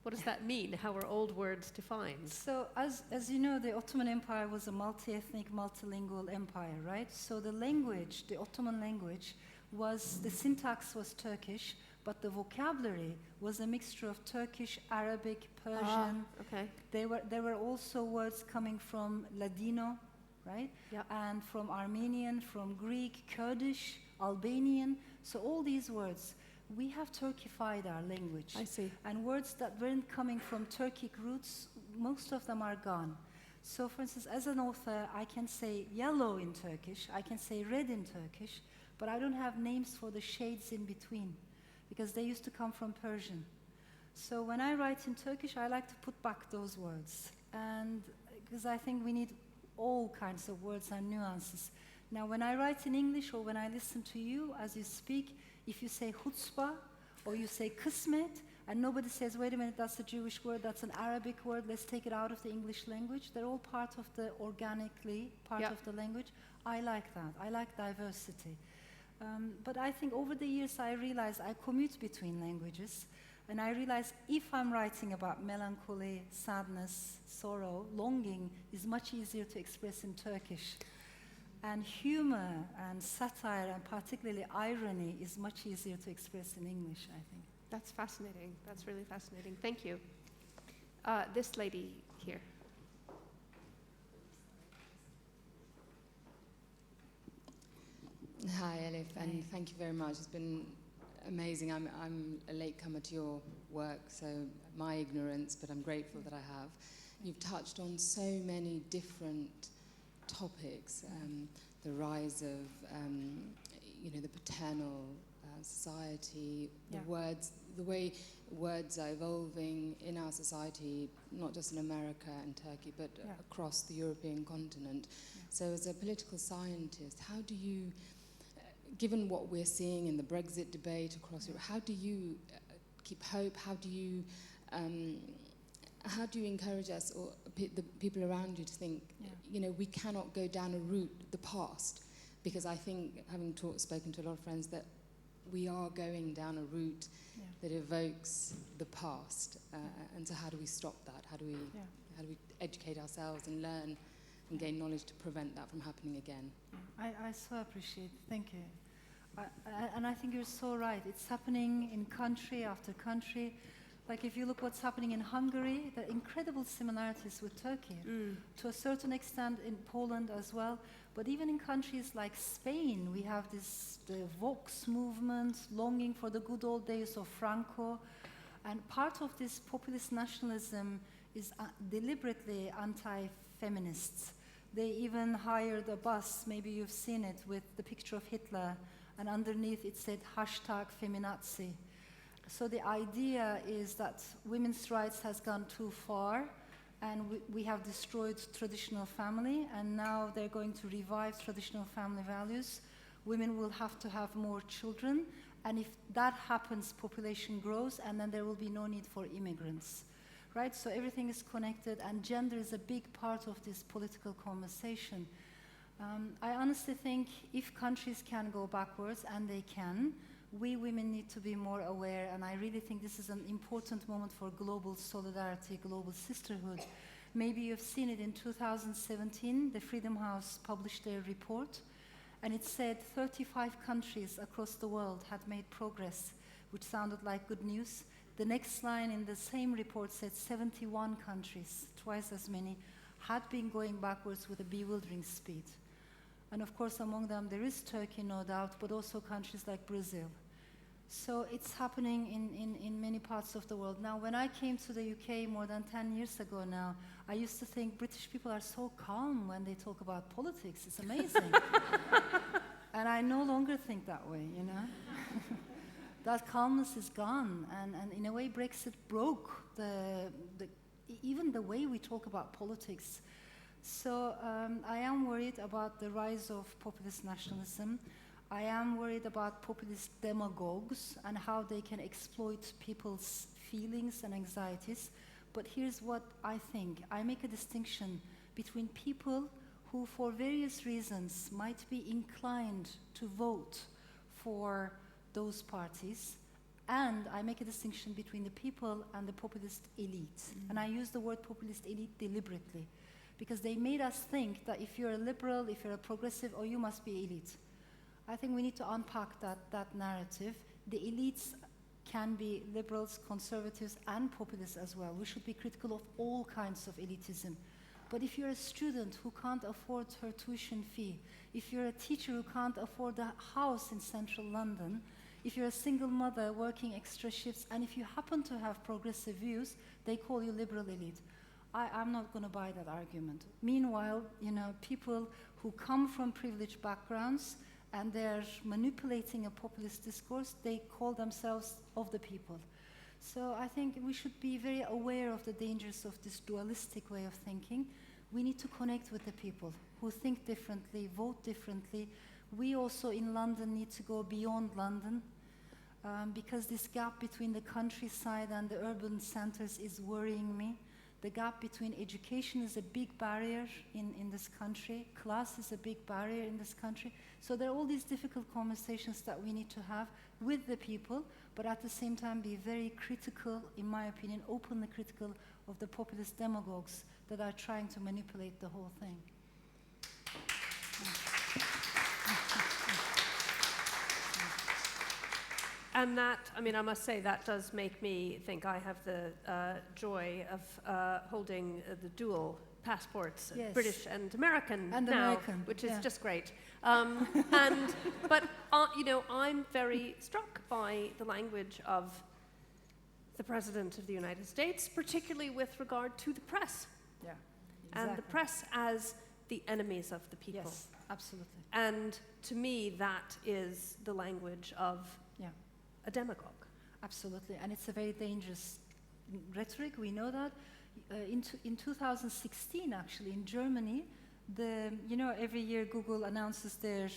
A: What does that mean? How are old words defined?
B: So, as you know, the Ottoman Empire was a multi-ethnic, multilingual empire, right? So the language, the Ottoman language, the syntax was Turkish, but the vocabulary was a mixture of Turkish, Arabic, Persian.
A: Okay.
B: There were also words coming from Ladino, right?
A: Yep.
B: And from Armenian, from Greek, Kurdish, Albanian. So all these words, we have Turkified our language.
A: I see.
B: And words that weren't coming from Turkic roots, most of them are gone. So for instance, as an author, I can say yellow in Turkish, I can say red in Turkish, but I don't have names for the shades in between, because they used to come from Persian. So when I write in Turkish, I like to put back those words, and because I think we need all kinds of words and nuances. Now, when I write in English or when I listen to you as you speak, if you say chutzpah or you say kısmet, and nobody says, wait a minute, that's a Jewish word, that's an Arabic word, let's take it out of the English language. They're all part of the organically part of the language. I like that. I like diversity. But I think over the years I realized I commute between languages, and I realized if I'm writing about melancholy, sadness, sorrow, longing is much easier to express in Turkish. And humor and satire, and particularly irony, is much easier to express in English, I think.
A: That's fascinating. That's really fascinating. Thank you. This lady here.
E: Hi, Elif, and thank you very much. It's been amazing. I'm a latecomer to your work, so my ignorance, but I'm grateful that I have. You've touched on so many different topics, the rise of, the paternal society, the way words are evolving in our society, not just in America and Turkey, but across the European continent. So as a political scientist, how do you, given what we're seeing in the Brexit debate across Europe, how do you keep hope? How do you encourage us or the people around you to think, we cannot go down a route, the past? Because I think, having spoken to a lot of friends, that we are going down a route that evokes the past. And so how do we stop that? How do we educate ourselves and learn and gain knowledge to prevent that from happening again?
B: I so appreciate it. Thank you. And I think you're so right. It's happening in country after country. Like if you look what's happening in Hungary, there are incredible similarities with Turkey, to a certain extent in Poland as well. But even in countries like Spain, we have the Vox movement, longing for the good old days of Franco. And part of this populist nationalism is deliberately anti-feminists. They even hired a bus, maybe you've seen it, with the picture of Hitler, and underneath it said #feminazi. So the idea is that women's rights has gone too far, and we have destroyed traditional family, and now they're going to revive traditional family values. Women will have to have more children, and if that happens, population grows, and then there will be no need for immigrants, right? So everything is connected, and gender is a big part of this political conversation. I honestly think if countries can go backwards, and they can, we women need to be more aware, and I really think this is an important moment for global solidarity, global sisterhood. Maybe you've seen it in 2017, the Freedom House published their report, and it said 35 countries across the world had made progress, which sounded like good news. The next line in the same report said 71 countries, twice as many. had been going backwards with a bewildering speed. And of course, among them, there is Turkey, no doubt, but also countries like Brazil. So it's happening in many parts of the world. Now, when I came to the UK more than 10 years ago now, I used to think British people are so calm when they talk about politics. It's amazing. And I no longer think that way, you know. That calmness is gone. And in a way, Brexit broke even the way we talk about politics. So I am worried about the rise of populist nationalism. I am worried about populist demagogues and how they can exploit people's feelings and anxieties. But here's what I think. I make a distinction between people who, for various reasons, might be inclined to vote for those parties, and I make a distinction between the people and the populist elite. Mm-hmm. And I use the word populist elite deliberately, because they made us think that if you're a liberal, if you're a progressive, you must be elite. I think we need to unpack that narrative. The elites can be liberals, conservatives, and populists as well. We should be critical of all kinds of elitism. But if you're a student who can't afford her tuition fee, if you're a teacher who can't afford a house in central London, if you're a single mother working extra shifts, and if you happen to have progressive views, they call you liberal elite. I'm not going to buy that argument. Meanwhile, you know, people who come from privileged backgrounds and they're manipulating a populist discourse, they call themselves of the people. So I think we should be very aware of the dangers of this dualistic way of thinking. We need to connect with the people who think differently, vote differently. We also in London need to go beyond London, because this gap between the countryside and the urban centers is worrying me. The gap between education is a big barrier in this country. Class is a big barrier in this country. So there are all these difficult conversations that we need to have with the people, but at the same time be very critical, in my opinion, openly critical of the populist demagogues that are trying to manipulate the whole thing.
A: And that, I mean, I must say, that does make me think I have the joy of holding the dual passports,
B: yes.
A: British and American
B: and
A: now,
B: American,
A: which
B: yeah.
A: is just great. But you know, I'm very struck by the language of the President of the United States, particularly with regard to the press.
B: Yeah, exactly.
A: And the press as the enemies of the people.
B: Yes, absolutely.
A: And to me, that is the language of a demagogue.
B: Absolutely, and it's a very dangerous rhetoric, we know that. In 2016, actually, in Germany, you know, every year Google announces their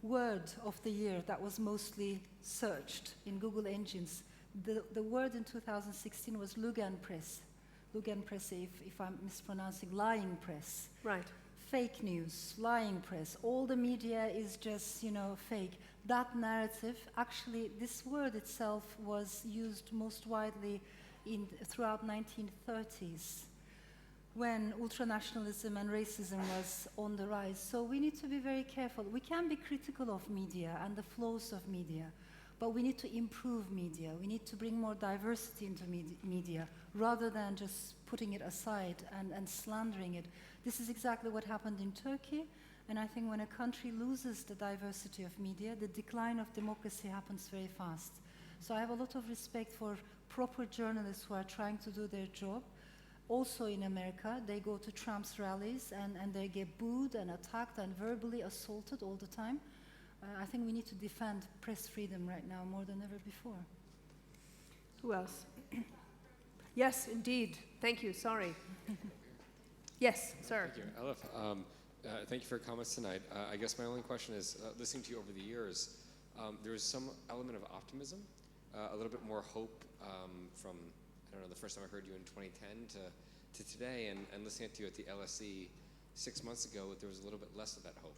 B: word of the year that was mostly searched in Google engines. The word in 2016 was Lügenpresse. Lügenpresse, if I'm mispronouncing, lying press.
A: Right.
B: Fake news, lying press, all the media is just, you know, fake. That narrative, actually, this word itself was used most widely throughout 1930s, when ultranationalism and racism was on the rise. So we need to be very careful. We can be critical of media and the flows of media, but we need to improve media. We need to bring more diversity into media, rather than just putting it aside and slandering it. This is exactly what happened in Turkey. And I think when a country loses the diversity of media, the decline of democracy happens very fast. So I have a lot of respect for proper journalists who are trying to do their job. Also in America, they go to Trump's rallies and they get booed and attacked and verbally assaulted all the time. I think we need to defend press freedom right now more than ever before.
A: Who else? Yes, indeed. Thank you. Sorry. Yes, sir.
F: Thank you, Elif. Thank you for your comments tonight. I guess my only question is, listening to you over the years, there was some element of optimism, a little bit more hope from, I don't know, the first time I heard you in 2010 to today, and listening to you at the LSE 6 months ago, there was a little bit less of that hope,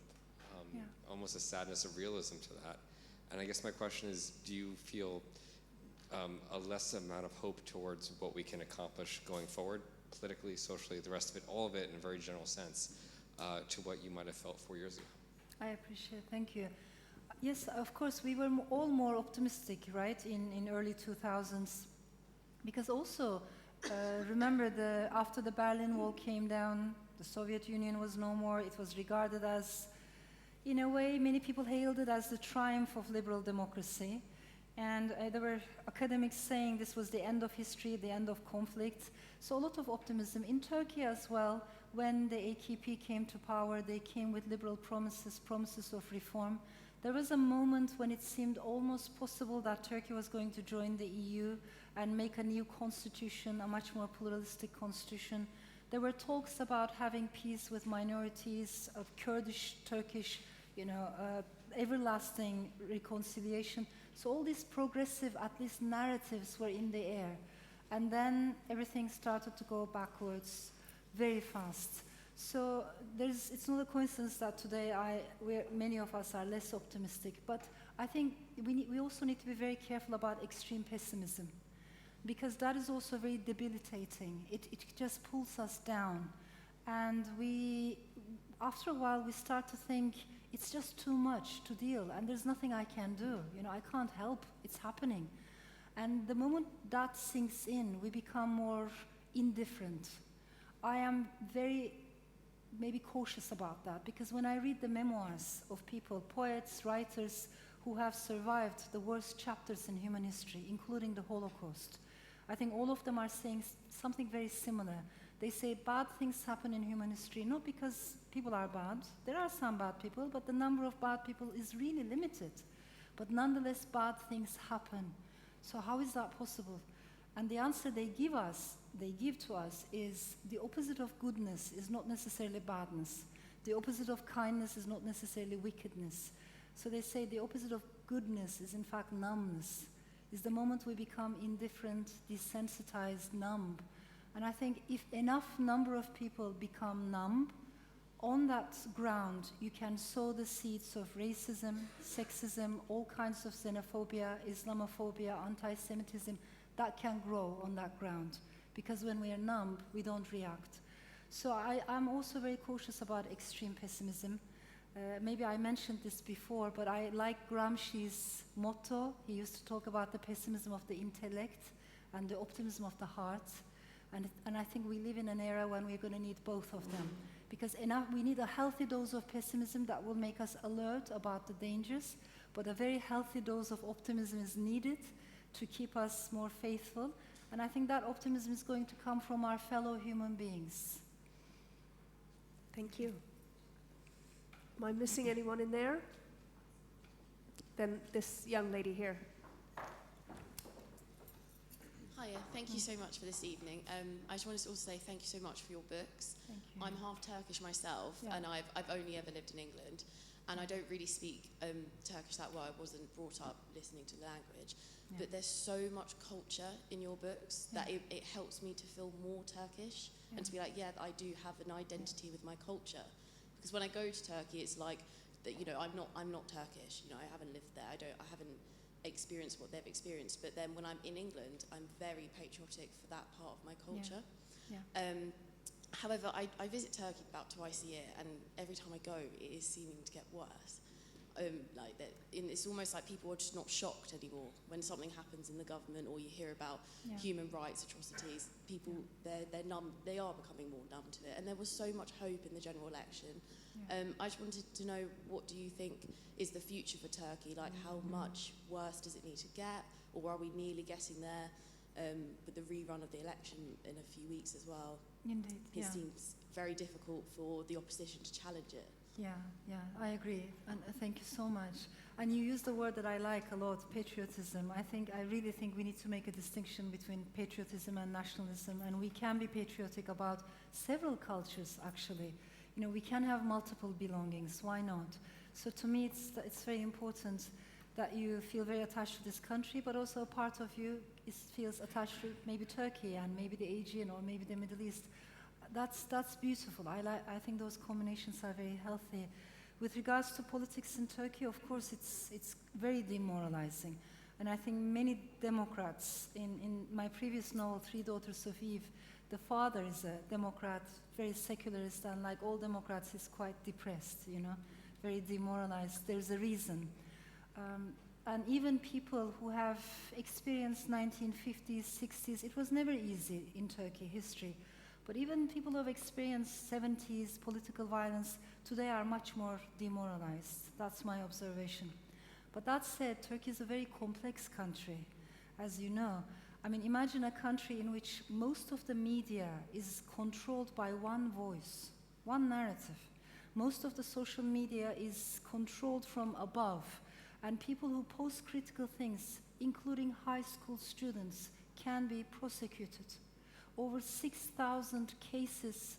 F: almost a sadness of realism to that. And I guess my question is, do you feel a less amount of hope towards what we can accomplish going forward, politically, socially, the rest of it, all of it in a very general sense, to what you might have felt 4 years ago?
B: I appreciate, thank you. Yes, of course, we were all more optimistic, right, in early 2000s. Because also, remember, after the Berlin Wall came down, The Soviet Union was no more. It was regarded as, in a way, many people hailed it as the triumph of liberal democracy. And there were academics saying this was the end of history, the end of conflict. So a lot of optimism. In Turkey as well, when the AKP came to power, they came with liberal promises of reform. There was a moment when it seemed almost possible that Turkey was going to join the EU and make a new constitution, a much more pluralistic constitution. There were talks about having peace with minorities, of Kurdish, Turkish, everlasting reconciliation. So all these progressive, at least narratives, were in the air. And then everything started to go backwards very fast. So it's not a coincidence that today many of us are less optimistic, but I think we also need to be very careful about extreme pessimism, because that is also very debilitating. It just pulls us down. And after a while, we start to think it's just too much to deal, and there's nothing I can do. I can't help, it's happening. And the moment that sinks in, we become more indifferent. I am very maybe cautious about that, because when I read the memoirs of people, poets, writers, who have survived the worst chapters in human history, including the Holocaust, I think all of them are saying something very similar. They say bad things happen in human history, not because people are bad. There are some bad people, but the number of bad people is really limited. But nonetheless, bad things happen. So how is that possible? And the answer they give to us is the opposite of goodness is not necessarily badness. The opposite of kindness is not necessarily wickedness. So they say the opposite of goodness is in fact numbness, is the moment we become indifferent, desensitized, numb. And I think if enough number of people become numb, on that ground you can sow the seeds of racism, sexism, all kinds of xenophobia, Islamophobia, anti-Semitism, that can grow on that ground. Because when we are numb, we don't react. So I'm also very cautious about extreme pessimism. Maybe I mentioned this before, but I like Gramsci's motto. He used to talk about the pessimism of the intellect and the optimism of the heart. And I think we live in an era when we're going to need both of them. Because we need a healthy dose of pessimism that will make us alert about the dangers, but a very healthy dose of optimism is needed to keep us more faithful. And I think that optimism is going to come from our fellow human beings.
A: Thank you. Am I missing anyone in there? Then this young lady here.
G: Hiya, thank you so much for this evening. I just wanted to also say thank you so much for your books.
B: Thank you.
G: I'm half Turkish myself,
B: Yeah.
G: and I've only ever lived in England, and I don't really speak Turkish that well. I wasn't brought up listening to the language.
B: Yeah.
G: But there's so much culture in your books that it helps me to feel more Turkish and to be like, yeah, I do have an identity with my culture. Because when I go to Turkey, it's like that, I'm not Turkish. I haven't lived there. I haven't experienced what they've experienced. But then when I'm in England, I'm very patriotic for that part of my culture.
B: Yeah.
G: However, I visit Turkey about twice a year, and every time I go, it is seeming to get worse. It's almost like people are just not shocked anymore when something happens in the government, or you hear about human rights atrocities. People, they're numb. They are becoming more numb to it. And there was so much hope in the general election. Yeah. I just wanted to know, what do you think is the future for Turkey? Like, how much worse does it need to get, or are we nearly getting there with the rerun of the election in a few weeks as well?
B: Indeed.
G: It seems very difficult for the opposition to challenge it.
B: Yeah, I agree, and thank you so much. And you use the word that I like a lot, patriotism. I really think we need to make a distinction between patriotism and nationalism, and we can be patriotic about several cultures, actually. We can have multiple belongings, why not? So to me, it's very important that you feel very attached to this country, but also a part of you feels attached to maybe Turkey and maybe the Aegean or maybe the Middle East. That's beautiful. I think those combinations are very healthy. With regards to politics in Turkey, of course, it's very demoralizing. And I think many Democrats, in my previous novel, Three Daughters of Eve, the father is a Democrat, very secularist, and like all Democrats, he's quite depressed, very demoralized. There's a reason. And even people who have experienced 1950s, 60s, it was never easy in Turkey history. But even people who have experienced 70s political violence today are much more demoralized. That's my observation. But that said, Turkey is a very complex country, as you know. I mean, imagine a country in which most of the media is controlled by one voice, one narrative. Most of the social media is controlled from above, and people who post critical things, including high school students, can be prosecuted. Over 6,000 cases,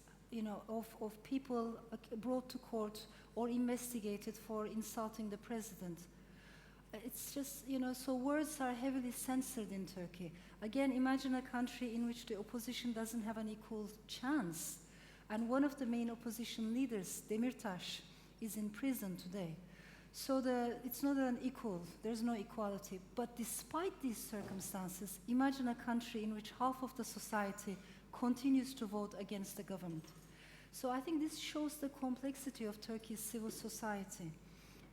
B: of people brought to court or investigated for insulting the president. It's just, so words are heavily censored in Turkey. Again, imagine a country in which the opposition doesn't have an equal chance. And one of the main opposition leaders, Demirtas, is in prison today. So it's not an equal, there's no equality. But despite these circumstances, imagine a country in which half of the society continues to vote against the government. So I think this shows the complexity of Turkey's civil society.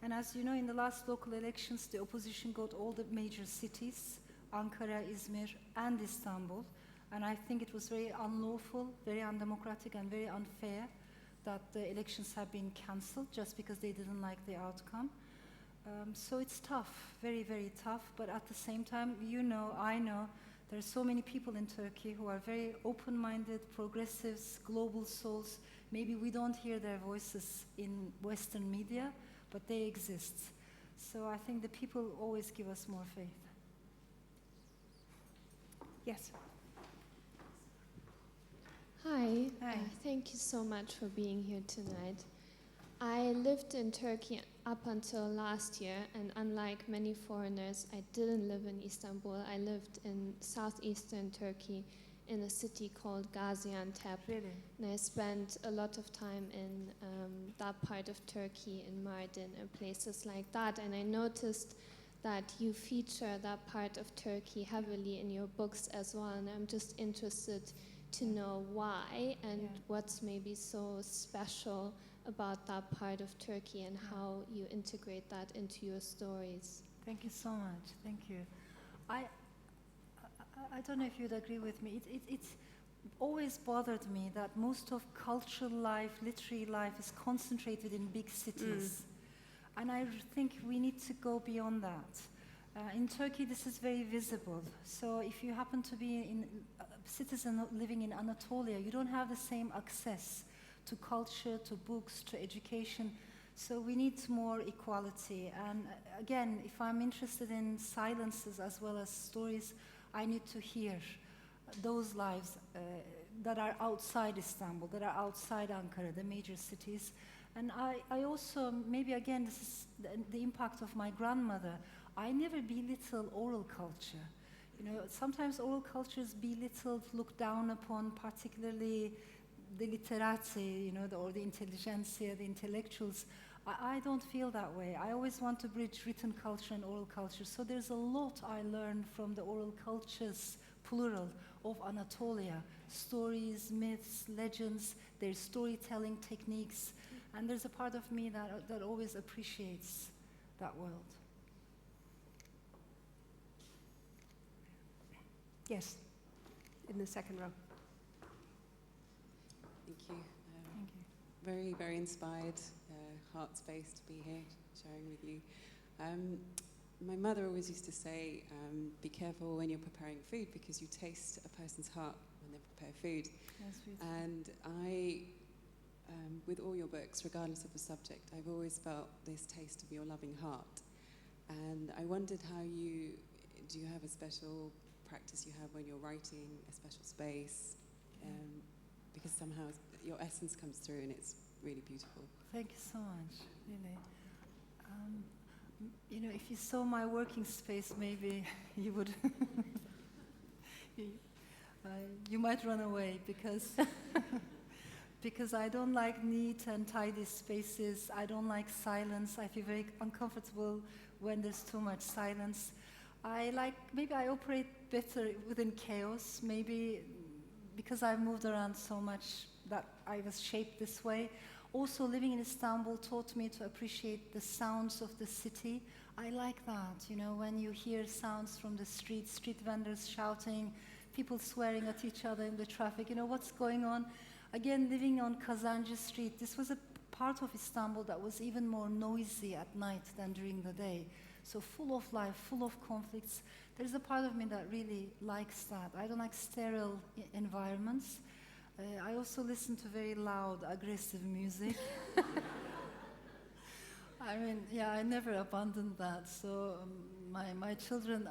B: And as you know, in the last local elections, the opposition got all the major cities, Ankara, Izmir, and Istanbul. And I think it was very unlawful, very undemocratic, and very unfair that the elections have been cancelled just because they didn't like the outcome. So it's tough, very, very tough. But at the same time, I know, there are so many people in Turkey who are very open-minded, progressives, global souls. Maybe we don't hear their voices in Western media, but they exist. So I think the people always give us more faith.
A: Yes.
H: Hi.
B: Hi.
H: Thank you so much for being here tonight. I lived in Turkey up until last year, and unlike many foreigners, I didn't live in Istanbul. I lived in southeastern Turkey in a city called Gaziantep.
B: Really?
H: And I spent a lot of time in that part of Turkey, in Mardin and places like that. And I noticed that you feature that part of Turkey heavily in your books as well. And I'm just interested to know why and what's maybe so special about that part of Turkey and how you integrate that into your stories.
B: Thank you so much. Thank you. I don't know if you'd agree with me. It's always bothered me that most of cultural life, literary life is concentrated in big cities. And I think we need to go beyond that. In Turkey, this is very visible. So if you happen to be a citizen living in Anatolia, you don't have the same access to culture, to books, to education. So we need more equality. And again, if I'm interested in silences as well as stories, I need to hear those lives that are outside Istanbul, that are outside Ankara, the major cities. And I also, maybe again, this is the impact of my grandmother. I never belittle oral culture. Sometimes oral culture is belittled, looked down upon, particularly the literati, or the intelligentsia, the intellectuals. I don't feel that way. I always want to bridge written culture and oral culture. So there's a lot I learned from the oral cultures, plural, of Anatolia. Stories, myths, legends, their storytelling techniques. And there's a part of me that always appreciates that world.
A: Yes, in the second row.
I: Thank you.
B: Thank you.
I: Very, very inspired, heart space to be here sharing with you. My mother always used to say, be careful when you're preparing food because you taste a person's heart when they prepare food.
B: That's beautiful.
I: And I, with all your books, regardless of the subject, I've always felt this taste of your loving heart. And I wondered do you have a special practice you have when you're writing, a special space? Because somehow your essence comes through and it's really beautiful.
B: Thank you so much, really. If you saw my working space, maybe you would, you might run away because I don't like neat and tidy spaces. I don't like silence. I feel very uncomfortable when there's too much silence. Maybe I operate better within chaos, maybe because I've moved around so much that I was shaped this way. Also, living in Istanbul taught me to appreciate the sounds of the city. I like that, when you hear sounds from the street vendors shouting, people swearing at each other in the traffic. You know, what's going on? Again, living on Kazancı Street, this was a part of Istanbul that was even more noisy at night than during the day. So full of life, full of conflicts. There's a part of me that really likes that. I don't like sterile environments. I also listen to very loud, aggressive music. I mean, yeah, I never abandoned that. So my children,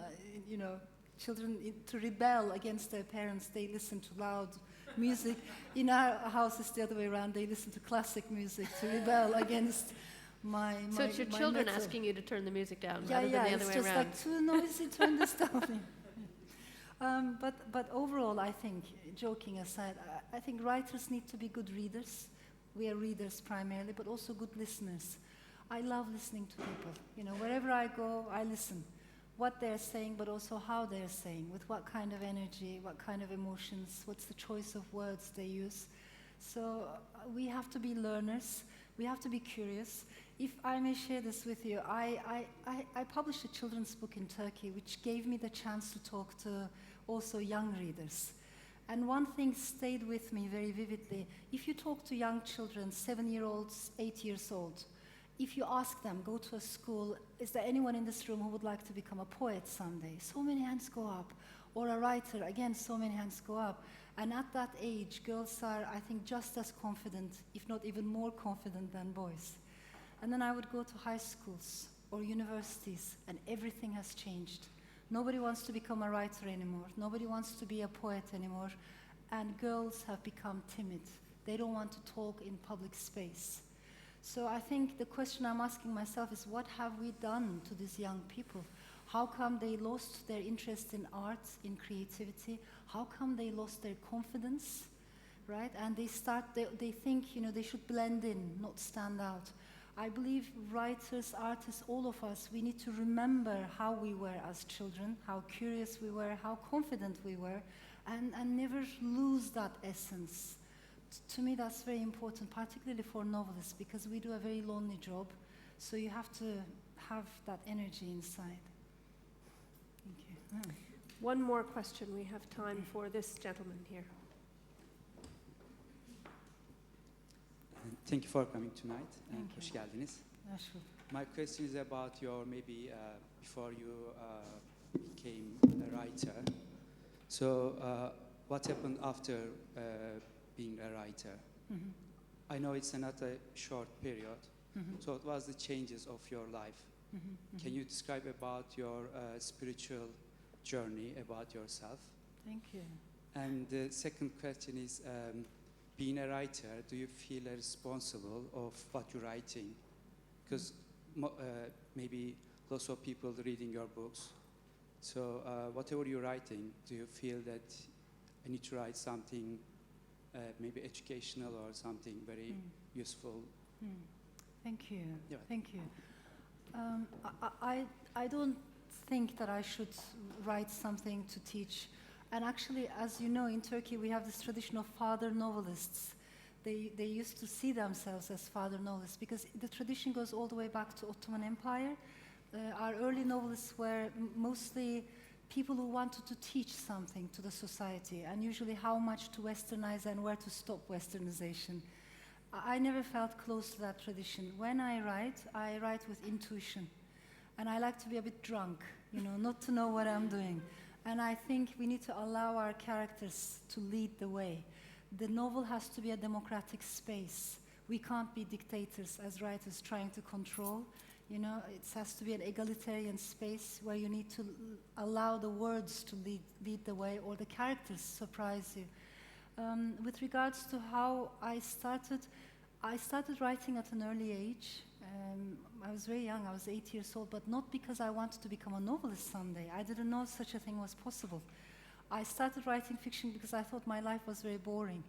B: to rebel against their parents, they listen to loud music. In our house, it's the other way around. They listen to classic music to rebel against my
A: So it's your
B: my
A: children
B: metal.
A: asking you to turn the music down
B: Yeah,
A: rather than the other
B: it's
A: way
B: just
A: around.
B: like too noisy, turn this down. But overall, I think, joking aside, I think writers need to be good readers. We are readers primarily, but also good listeners. I love listening to people. You know, wherever I go, I listen. What they're saying, but also how they're saying, with what kind of energy, what kind of emotions, what's the choice of words they use. So we have to be learners. We have to be curious. If I may share this with you, I published a children's book in Turkey, which gave me the chance to talk to also young readers. And one thing stayed with me very vividly. If you talk to young children, 7-year-olds, 8 years old, if you ask them, go to a school, is there anyone in this room who would like to become a poet someday? So many hands go up. Or a writer, again, so many hands go up. And at that age, girls are, I think, just as confident, if not even more confident than boys. And then I would go to high schools or universities, and everything has changed. Nobody wants to become a writer anymore. Nobody wants to be a poet anymore. And girls have become timid. They don't want to talk in public space. So I think the question I'm asking myself is, what have we done to these young people? How come they lost their interest in art, in creativity? How come they lost their confidence, right? And they think, you know, they should blend in, not stand out. I believe writers, artists, all of us, we need to remember how we were as children, how curious we were, how confident we were, and never lose that essence. To me, that's very important, particularly for novelists, because we do a very lonely job, so you have to have that energy inside. Thank you.
A: One more question. We have time for this gentleman here.
J: Thank you for coming tonight.
B: Thank
J: Hoş
B: you.
J: geldiniz.
B: Yeah, sure.
J: My question is about your maybe before you became a writer. So what happened after being a writer?
B: Mm-hmm.
J: I know it's not a short period.
B: Mm-hmm.
J: So what was the changes of your life?
B: Mm-hmm. Mm-hmm.
J: Can you describe about your spiritual journey about yourself?
B: Thank you.
J: And the second question is, being a writer, do you feel responsible of what you're writing? Because maybe lots of people reading your books. So whatever you're writing, do you feel that I need to write something maybe educational or something very useful?
B: Thank you.
J: Yeah.
B: Thank you. I don't think that I should write something to teach. And actually, as you know, in Turkey, we have this tradition of father novelists. They used to see themselves as father novelists because the tradition goes all the way back to Ottoman Empire. Our early novelists were mostly people who wanted to teach something to the society, and usually how much to westernize and where to stop westernization. I never felt close to that tradition. When I write with intuition. And I like to be a bit drunk, you know, not to know what I'm doing. And I think we need to allow our characters to lead the way. The novel has to be a democratic space. We can't be dictators as writers trying to control. You know, it has to be an egalitarian space where you need to allow the words to lead the way, or the characters surprise you. With regards to how I started writing at an early age. I was very young, I was 8 years old, but not because I wanted to become a novelist someday. I didn't know such a thing was possible. I started writing fiction because I thought my life was very boring,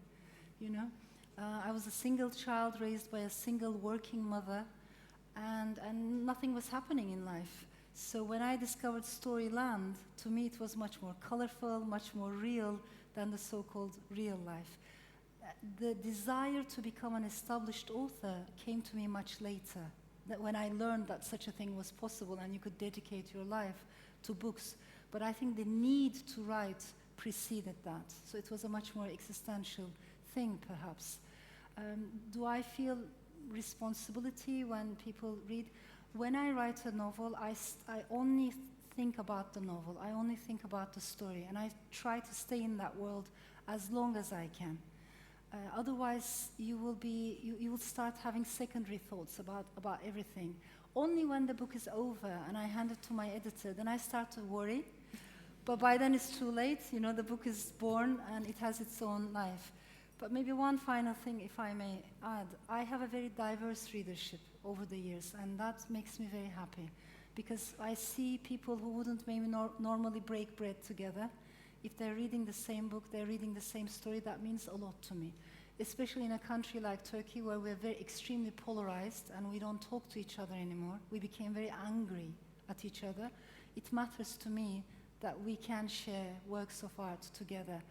B: you know. I was a single child raised by a single working mother, and nothing was happening in life. So when I discovered Storyland, to me it was much more colorful, much more real than the so-called real life. The desire to become an established author came to me much later, that when I learned that such a thing was possible and you could dedicate your life to books. But I think the need to write preceded that. So it was a much more existential thing, perhaps. Do I feel responsibility when people read? When I write a novel, I only think about the novel. I only think about the story, and I try to stay in that world as long as I can. Otherwise, you will start having secondary thoughts about everything. Only when the book is over and I hand it to my editor, then I start to worry. But by then it's too late. You know, the book is born and it has its own life. But maybe one final thing, if I may add. I have a very diverse readership over the years, and that makes me very happy, because I see people who wouldn't maybe normally break bread together. If they're reading the same book, they're reading the same story, that means a lot to me. Especially in a country like Turkey, where we're very extremely polarized and we don't talk to each other anymore. We became very angry at each other. It matters to me that we can share works of art together.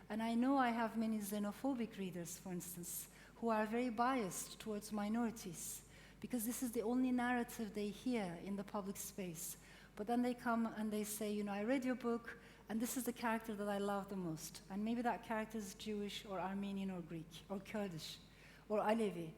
B: And I know I have many xenophobic readers, for instance, who are very biased towards minorities, because this is the only narrative they hear in the public space. But then they come and they say, you know, I read your book, and this is the character that I love the most. And maybe that character is Jewish or Armenian or Greek or Kurdish or Alevi.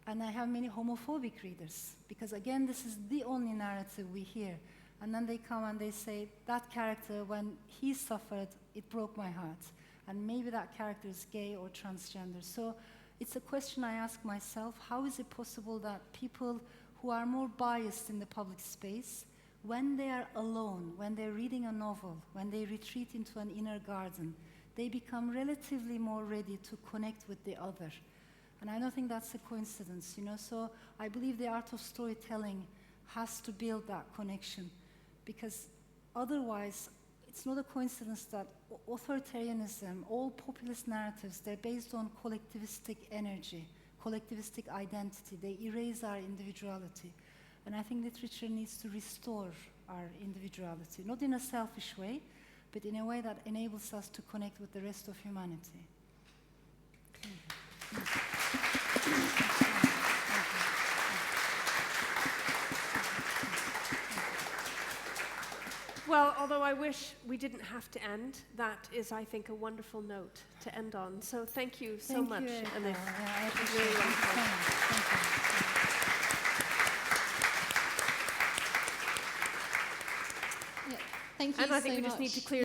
B: And I have many homophobic readers, because again, this is the only narrative we hear. And then they come and they say, that character, when he suffered, it broke my heart. And maybe that character is gay or transgender. So it's a question I ask myself: how is it possible that people who are more biased in the public space, when they are alone, when they're reading a novel, when they retreat into an inner garden, they become relatively more ready to connect with the other? And I don't think that's a coincidence, you know. So I believe the art of storytelling has to build that connection, because otherwise it's not a coincidence that authoritarianism, all populist narratives, they're based on collectivistic energy, collectivistic identity. They erase our individuality. And I think literature needs to restore our individuality, not in a selfish way, but in a way that enables us to connect with the rest of humanity.
A: Well, although I wish we didn't have to end, that is, I think, a wonderful note to end on. So thank you so much, Elif.
B: I
A: It was
B: appreciate
A: really
B: it.
A: wonderful.
B: Thank you.
H: Thank you
A: And I
H: so
A: think we
H: much.
A: just need to clear